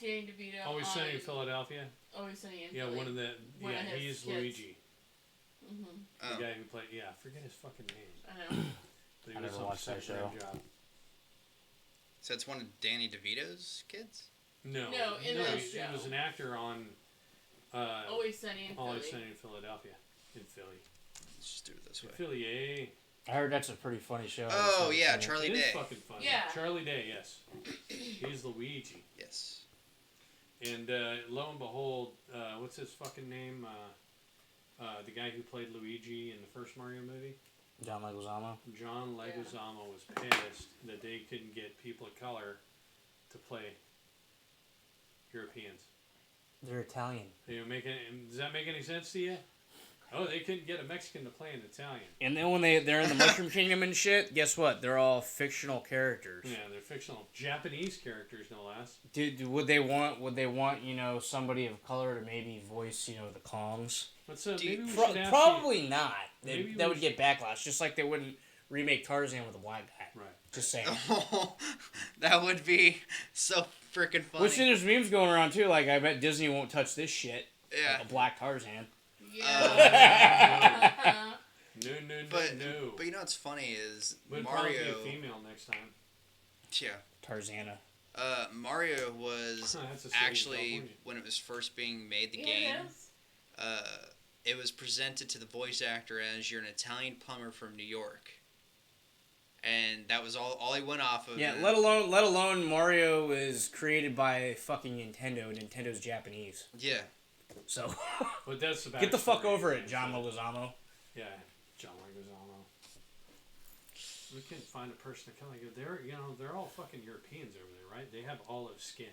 Danny DeVito. Always on Sunny in Philadelphia. Always Sunny in Yeah, Philly. one of the. One Yeah, of his he's kids. Luigi. Mhm. Oh. The guy who played. Yeah, I forget his fucking name. I know. But he I was never on watched that Pacific Rim show. Job. So it's one of Danny DeVito's kids? No, No, in no, that he show. was an actor on Always Sunny in Philly. Always Sunny in Philadelphia. In Philly. Let's just do it this In way. Philly, eh? I heard that's a pretty funny show. Oh, yeah, Charlie. Charlie It is Day. fucking funny. Yeah. Charlie Day, yes. He's Luigi. Yes. And lo and behold, what's his fucking name? The guy who played Luigi in the first Mario movie? John Leguizamo. John Leguizamo was pissed that they couldn't get people of color to play Europeans. They're Italian. Does that make any sense to you? Oh, they couldn't get a Mexican to play an Italian. And then when they're in the Mushroom Kingdom and shit, guess what? They're all fictional characters. Yeah, they're fictional Japanese characters, no less. Would they want somebody of color to maybe voice the Kongs? Let's Do maybe you- we should ask Probably not. Maybe That we would get backlash, just like they wouldn't remake Tarzan with a black guy. You. Right. Just saying. Oh, that would be so freaking funny. Which there's memes going around too. Like I bet Disney won't touch this shit. Yeah. Like a black Tarzan. Yeah. No, But no. But you know what's funny is Would probably Mario. be a female next time. Yeah. Tarzana. Mario was That's a city in actually California. when it was first being made the Yeah, game. it is. It was presented to the voice actor as you're an Italian plumber from New York, and that was all he went off of. Yeah. and- Let alone Mario is created by fucking Nintendo. Nintendo Japanese. Yeah. So But that's the get the fuck backstory, over right? it, John Leguizamo. Yeah, John Leguizamo. We couldn't find a person to kind of go. They're all fucking Europeans over there, right? They have olive skin.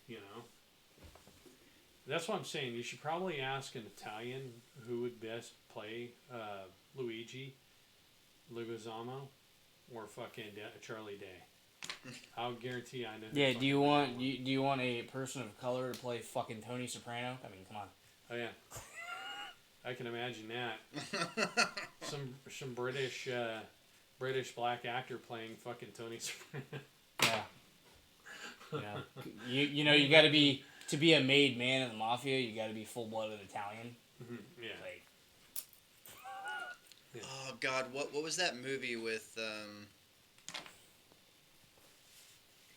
You know. That's what I'm saying. You should probably ask an Italian who would best play Luigi, Leguizamo, or fucking Charlie Day. I'll guarantee I know. who Yeah. fucking Do you that one. want a person of color to play fucking Tony Soprano? I mean, come on. Oh yeah. I can imagine that. Some British black actor playing fucking Tony Soprano. Yeah. You got to be a made man in the mafia. You got to be full blooded Italian. Yeah. Like, Oh God, what was that movie with?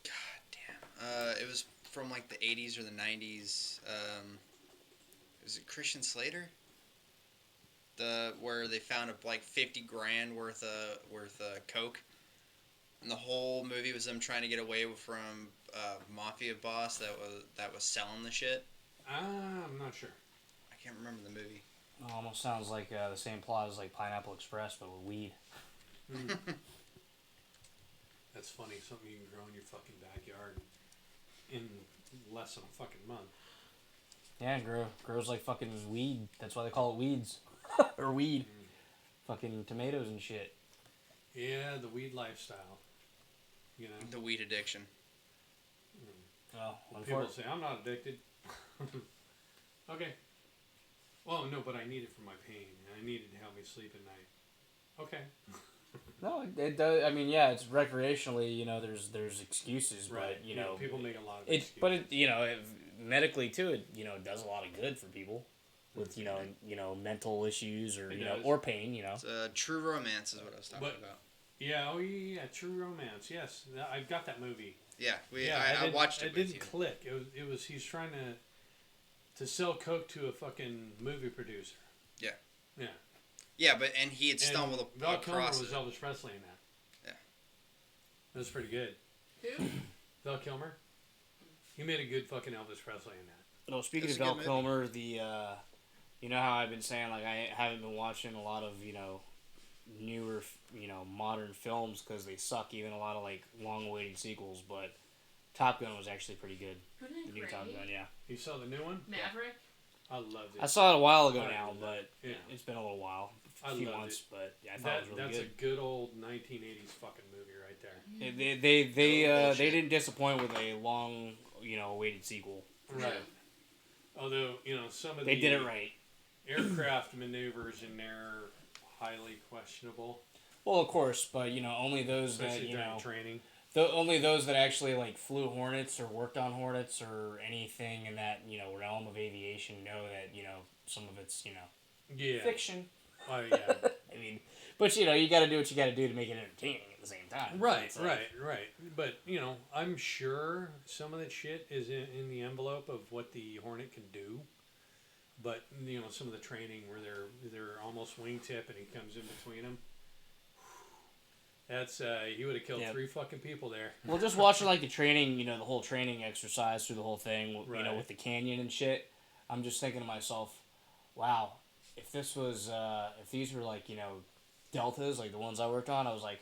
God damn. It was from like the 80s or the 90s. Was it Christian Slater? Where they found like 50 grand worth of coke, and the whole movie was them trying to get away from mafia boss that was selling the shit. I'm not sure. I can't remember the movie. almost sounds like the same plot as like Pineapple Express, but with weed. That's funny. Something you can grow in your fucking backyard in less than a fucking month. Yeah, grows like fucking weed. That's why they call it weeds. Or weed. Fucking tomatoes and shit. Yeah, the weed lifestyle. You know? The weed addiction. Oh, People say, I'm not addicted. Okay. Well, no, but I need it for my pain. And I need it to help me sleep at night. Okay. No, it does. I mean, yeah, it's recreationally. You know, there's excuses, Right. but you know, people make a lot of it. excuses. But it, you know, medically too, it does a lot of good for people with you know mental issues or It you know does. or pain. You know, It's true romance is what I was talking But- about. Yeah, oh yeah, True Romance. Yes, I've got that movie. Yeah, I didn't- watched it It with didn't you. click. It was he's trying to sell coke to a fucking movie producer. Yeah. Yeah. Yeah, but and he had And stumbled Val Kilmer across was it. Elvis Presley in that. Yeah. It was pretty good. Who? Val Kilmer. He made a good fucking Elvis Presley in that. no. Speaking It's of a Val good Kilmer, you know how I've been saying like I haven't been watching a lot of newer modern films because they suck. Even a lot of like long-awaited sequels, but Top Gun was actually pretty good. Wasn't The it new great? Top Gun, yeah. You saw the new one? Maverick. I loved it. I saw it a while ago I now, loved but Yeah. it's been a little while, I a few loved months. it. But yeah, I thought it was really That's good. a good old 1980s fucking movie right there. They didn't disappoint with a long awaited sequel. Right. Although, some of They the did it right. aircraft maneuvers in there are highly questionable, Well, of course, but only those that especially during training. only those that actually like flew Hornets or worked on Hornets or anything in that realm of aviation know that some of it's Yeah. fiction. Oh, yeah. I mean, but you got to do what you got to do to make it entertaining at the same time. Right, It's like- right. But, I'm sure some of that shit is in the envelope of what the Hornet can do. But, some of the training where they're almost wingtip and he comes in between them. That's, he would have killed Yep. 3 fucking people there. Well, just watching like the training, the whole training exercise through the whole thing, Right. with the canyon and shit. I'm just thinking to myself, wow, if this was, if these were like, deltas, like the ones I worked on, I was like,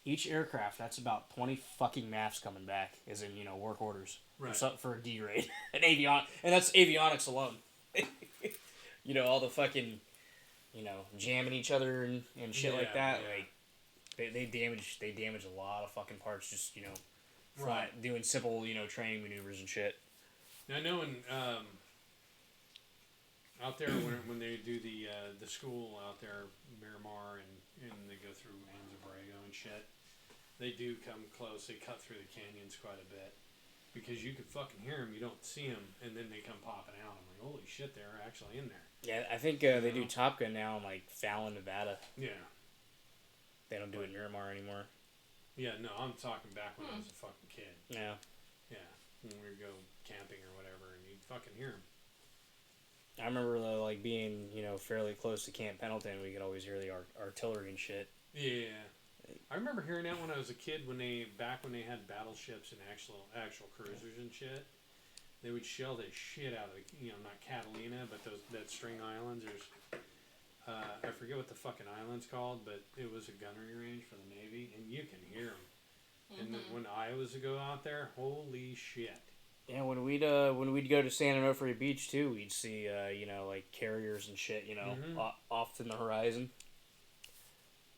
each aircraft, that's about 20 fucking maps coming back, as in, work orders. Right. For a D grade. and that's avionics alone. All the fucking, jamming each other and shit like Yeah, that. yeah. Like, they damage a lot of fucking parts just, Right. doing simple, training maneuvers and shit. Now, I know out there when they do the school out there, Miramar, and they go through Anza-Borrego and shit, they do come close. They cut through the canyons quite a bit because you can fucking hear them. You don't see them, and then they come popping out. I'm like, holy shit, they're actually in there. Yeah, I think they do Top Gun now in like Fallon, Nevada. Yeah, They don't do it in Miramar anymore. yeah. No, I'm talking back when I was a fucking kid. Yeah. Yeah, when we would go camping or whatever, and you'd fucking hear them. I remember like being fairly close to Camp Pendleton. We could always hear the artillery and shit. Yeah. I remember hearing that when I was a kid when they had battleships and actual cruisers and shit. They would shell the shit out of not Catalina, but that string islands. There's I forget what the fucking island's called, but it was a gunnery range for the Navy, and you can hear them. And then when Iowas would go out there, holy shit. Yeah, when we'd go to San Onofre Beach too, we'd see like carriers and shit, Mhm. off in the horizon.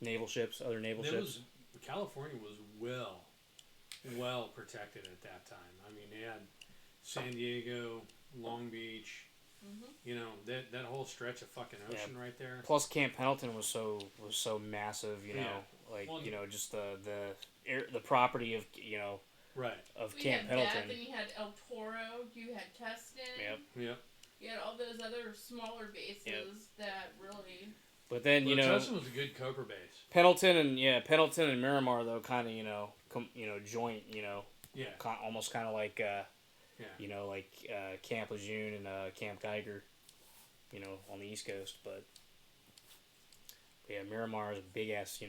Naval ships, other naval ships. California was well protected at that time. I mean, they had San Diego, Long Beach, that whole stretch of fucking ocean right there. Plus, Camp Pendleton was so massive, Yeah. like Well, just the property of Right. of We Camp had Pendleton. that, then you had El Toro, you had Tustin. Yep. Yep. You had all those other smaller bases that really. But then Well, Tustin was a good Cobra base. Pendleton and Miramar though kind of joint Yeah. almost kind of like Yeah. like Camp Lejeune and Camp Geiger, on the East Coast. But yeah, Miramar is a big ass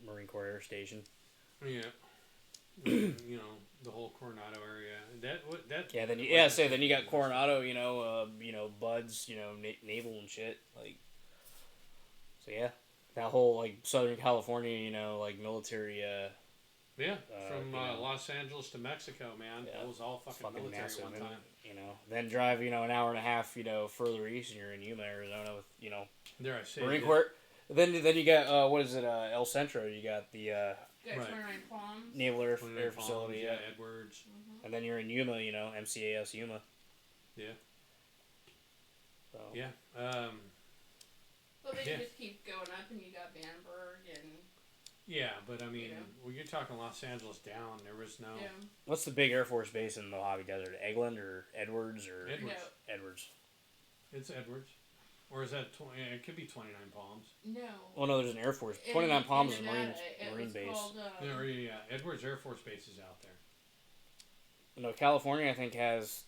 Marine Corps air station. Yeah. The whole Coronado area. Yeah, then then you got Coronado, Buds, naval and shit. Like, so yeah, that whole like Southern California, you know, like military. Yeah, from you know. Los Angeles to Mexico, man. Yeah. It was all fucking military massive, one and, time. you know, then drive, you know, an hour and a half, you know, further east, and you're in Yuma, Arizona, with, you know, There I see. Marine Corps. Then you got what is it? El Centro. You got the You got Right. 29 Palms. Naval Air 29 Facility. Palms, Yeah. Edwards. And then you're in Yuma, you know, MCAS Yuma. Yeah. So. Yeah. Well, they Yeah. just keep going up, and you got Vandenberg and Yeah, but I mean, Yeah. when you're talking Los Angeles down, there was no yeah. What's the big Air Force base in the Mojave Desert? Eglin or Edwards or Edwards. No, Edwards? It's Edwards, or is that it could be 29 Palms. no. Well, no, there's an Air Force. In- 29 in Palms is a Marine Nevada, it Marine was base. Called, Yeah, Edwards Air Force Base is out there. No, California I think has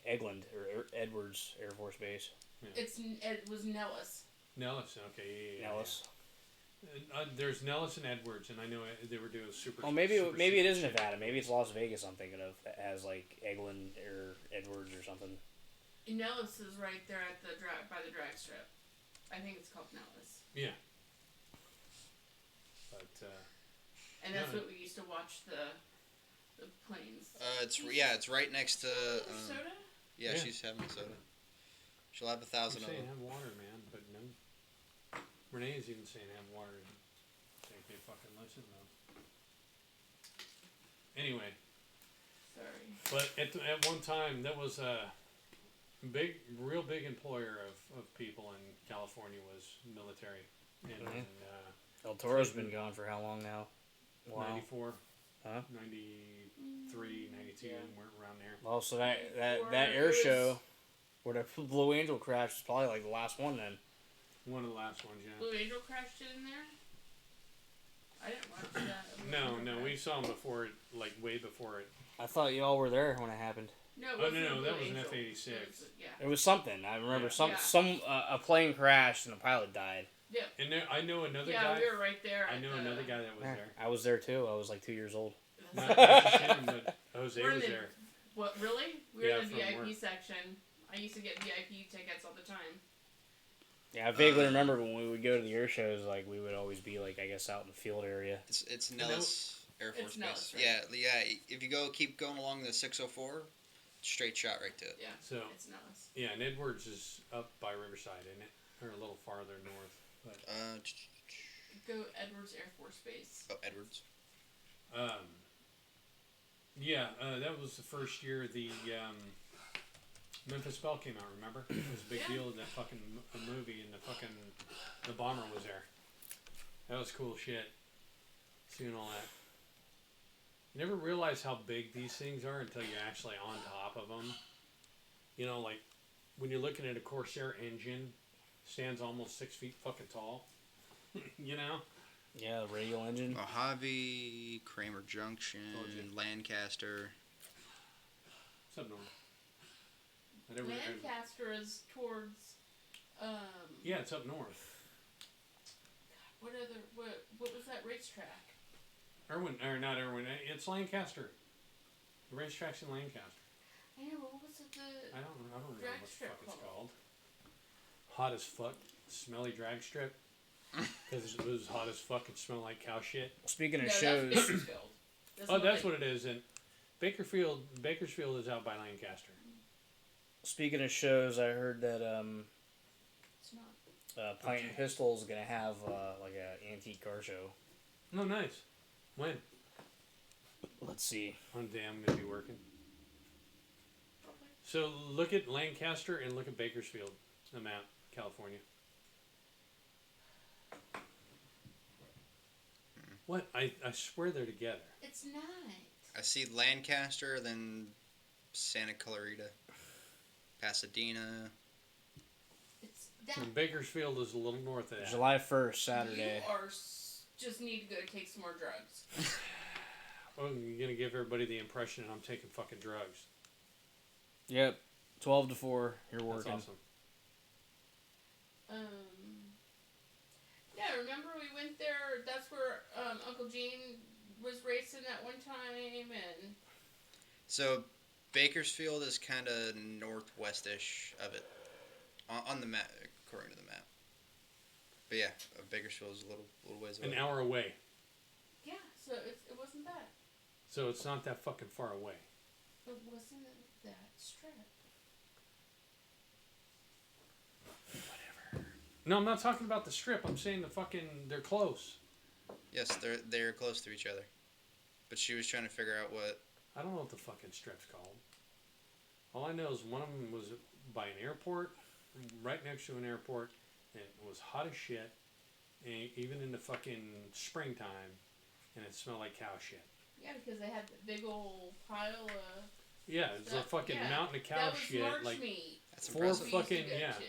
Eglin or Edwards Air Force Base. it was Nellis. Nellis, okay, yeah. Nellis. There's Nellis and Edwards, and I know they were doing super. Oh, maybe super, maybe it super is shit. Nevada. Maybe it's Las Vegas. I'm thinking of that has like Eglin or Edwards or something. Nellis is right there at the by the drag strip. I think it's called Nellis, Yeah. But and that's No. what we used to watch the planes. It's right next to. Soda. Yeah, Yeah. she's having a soda. She'll have I'm 1,000 of saying them. have water, man, but no. Renee's even saying have water. And think they fucking listen though. Anyway, Sorry. but at one time that was a real big employer of people in California was military. And Mhm. in El Toro's been gone for how long now? Wow. 94, Huh? 93, 92, Yeah. we're around there. Well, so that Or air it was- show where the Blue Angel crashed is probably like the last one then. One of the last ones, yeah. Blue Angel crashed in there. I didn't watch that. Blue No, Angel no, crash. we saw him before it, like way before it. I thought y'all were there when it happened. No, it Oh, wasn't no, Blue that was an Angel. F-86. It was- Yeah. It was something. I remember Yeah. some a plane crashed and the pilot died. And there, I know another Yeah, guy. we were right there. I at know the- another guy that was there. I was there too. I was like 2 years old. Not just him, but Jose We're in was the- there. What, really? We were Yeah, in the from VIP work. section. I used to get VIP tickets all the time. Yeah, I vaguely remember when we would go to the air shows, like we would always be like I guess out in the field area. It's Nellis Air Force Base. Nellis, right? Yeah. If you keep going along the 604, straight shot right to it. Yeah. So It's Nellis. yeah, and Edwards is up by Riverside, isn't it? Or a little farther north. But Go Edwards Air Force Base. Edwards. yeah, that was the first year the Memphis Belle came out. Remember? It was a big Yeah. deal in that fucking movie, and the bomber was there. That was cool shit. Seeing all that. You never realize how big these things are until you're actually on top of them. You know, like when you're looking at a Corsair engine, stands almost 6 feet fucking tall. You know? Yeah, the radial engine. Mojave, Kramer Junction, Told you. Lancaster. It's up north. I never- Lancaster is towards. yeah, it's up north. What was that racetrack? Not Irwin. It's Lancaster. The racetrack's in Lancaster. I know. What was it? I don't remember what Drag the fuck strip it's called. called. Hot as fuck, smelly drag strip. Because it was hot as fuck and smelled like cow shit. Speaking of No, shows, that's Bakersfield. Oh, that's what it is. And Bakersfield is out by Lancaster. speaking of shows, I heard that It's not. Pint and Pistol is gonna have like a antique car show. No, nice. When? Let's see. One day I'm gonna be working. So look at Lancaster and look at Bakersfield. The map, California. What? I swear they're together. It's not. I see Lancaster, then Santa Clarita, Pasadena. It's that. And Bakersfield is a little north of that. July 1st, Saturday. You are just need to go take some more drugs. Oh, you're gonna give everybody the impression that I'm taking fucking drugs. Yep. 12 to 4. You're That's working. awesome. Yeah, remember we went there. That's where Uncle Gene was racing at one time, and So Bakersfield is kind of northwestish of it on the map, according to the map. But yeah, Bakersfield is a little ways away. An hour away. Yeah, so it wasn't bad. So it's not that fucking far away. It wasn't that strip. No, I'm not talking about the strip. I'm saying they're close. Yes, they're close to each other. But she was trying to figure out what. I don't know what the fucking strip's called. All I know is one of them was by an airport, right next to an airport, and it was hot as shit, and even in the fucking springtime, and it smelled like cow shit. Yeah, because they had the big old pile of. Yeah, it's a fucking mountain of cow that was shit, March like meat. That's four impressive. We used to fucking go yeah, to.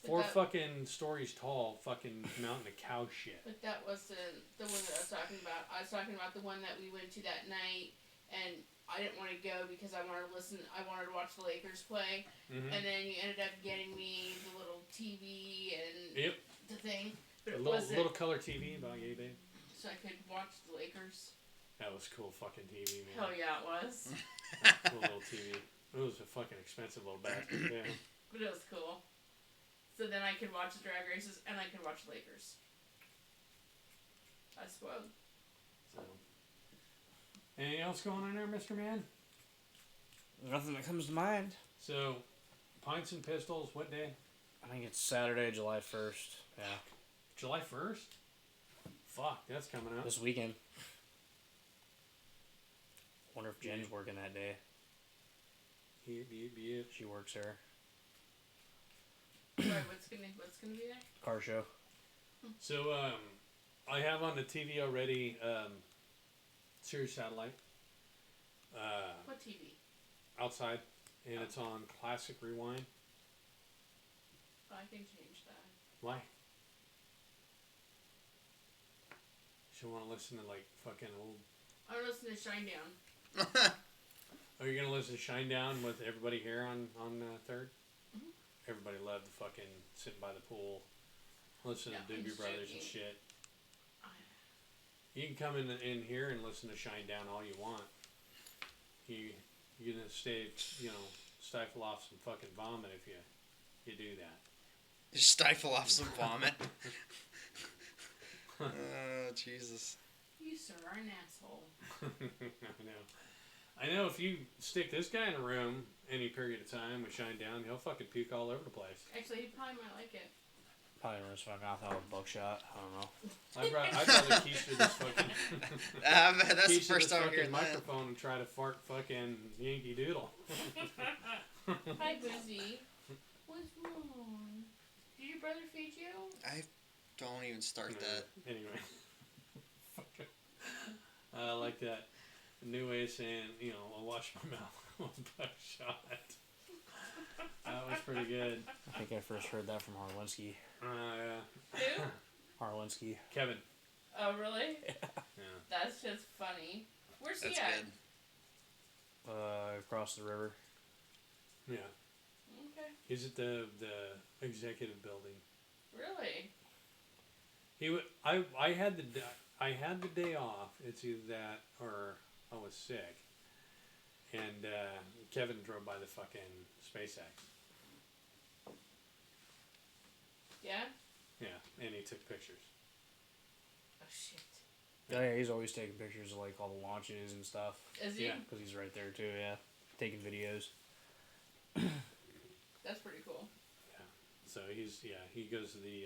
But four that- fucking stories tall, fucking mountain of cow shit. But that wasn't the one that I was talking about. I was talking about the one that we went to that night, and I didn't want to go because I wanted to listen. I wanted to watch the Lakers play, Mm-hmm. and then you ended up getting me the little TV and Yep, the thing. But a it little wasn't, color TV about yay babe. so I could watch the Lakers. That was cool fucking TV, man. Hell yeah, it was. Cool little TV. It was a fucking expensive little bastard. Yeah. But it was cool. So then I could watch the drag races and I could watch the Lakers. I spoiled. So. Anything else going on there, Mr. Man? Nothing that comes to mind. So, Pints and Pistols, what day? I think it's Saturday, July 1st. Yeah. July 1st? Fuck, that's coming up. This weekend. Wonder if Jen's working that day. Yep. She works there. Right, what's gonna be there? Car show. So, I have on the TV already, Sirius Satellite. What TV? Outside. And it's on Classic Rewind. Oh, I can change that. Why? She want to listen to, like, fucking old... I'm gonna listen to Shinedown. Are you gonna listen to Shinedown with everybody here on 3rd? Mhm. Everybody loved the fucking sitting by the pool, listening No, to I'm Doobie just Brothers and joking. shit. You can come in here and listen to Shinedown all you want. You're gonna stifle off some fucking vomit if you do that. Just stifle off some vomit. Oh, Jesus. You sir are an asshole. I know if you stick this guy in a room any period of time with Shinedown, he'll fucking puke all over the place. Actually, he probably might like it. Probably rinse my mouth out with buckshot. I don't know. I'd rather keister this fucking That's the keister first this time I'm fucking hearing that. microphone and try to fart fucking Yankee Doodle. Hi, Boozy. What's wrong? Did your brother feed you? I don't even start that. Anyway. I like that new way of saying, I'll wash my mouth with buckshot. That was pretty good. I think I first heard that from Harlinski. Yeah. Who? Harlinski. Kevin. Oh, really? Yeah. That's just funny. Where's That's he at? good. Across the river. Yeah. Okay. He's at the executive building. Really? I had the day off. It's either that or I was sick. And Kevin drove by the fucking SpaceX. Yeah? Yeah, and he took pictures. Oh, shit. Oh, yeah, he's always taking pictures of like all the launches and stuff. Is he? Yeah. Because he's right there too, yeah. Taking videos. That's pretty cool. So he goes to the.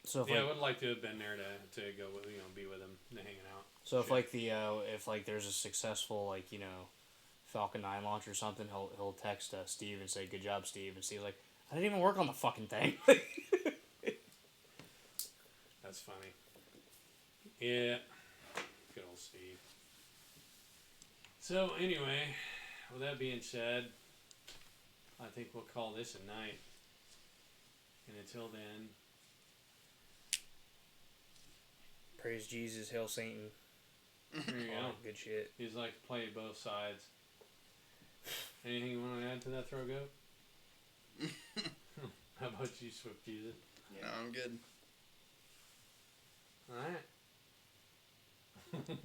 So if I like, would like to have been there to go with be with him, to hanging out. so if shit. like the if like there's a successful like Falcon 9 launch or something, he'll text Steve and say good job, Steve, and Steve's like, I didn't even work on the fucking thing. That's funny. Yeah, good old Steve. So anyway, with that being said, I think we'll call this a night. And until then, Praise Jesus, hail Satan. there you All go. that good shit. He's like to play both sides. Anything you want to add to that, Throw Goat? How about you, Swift Jesus? No, I'm good. All right.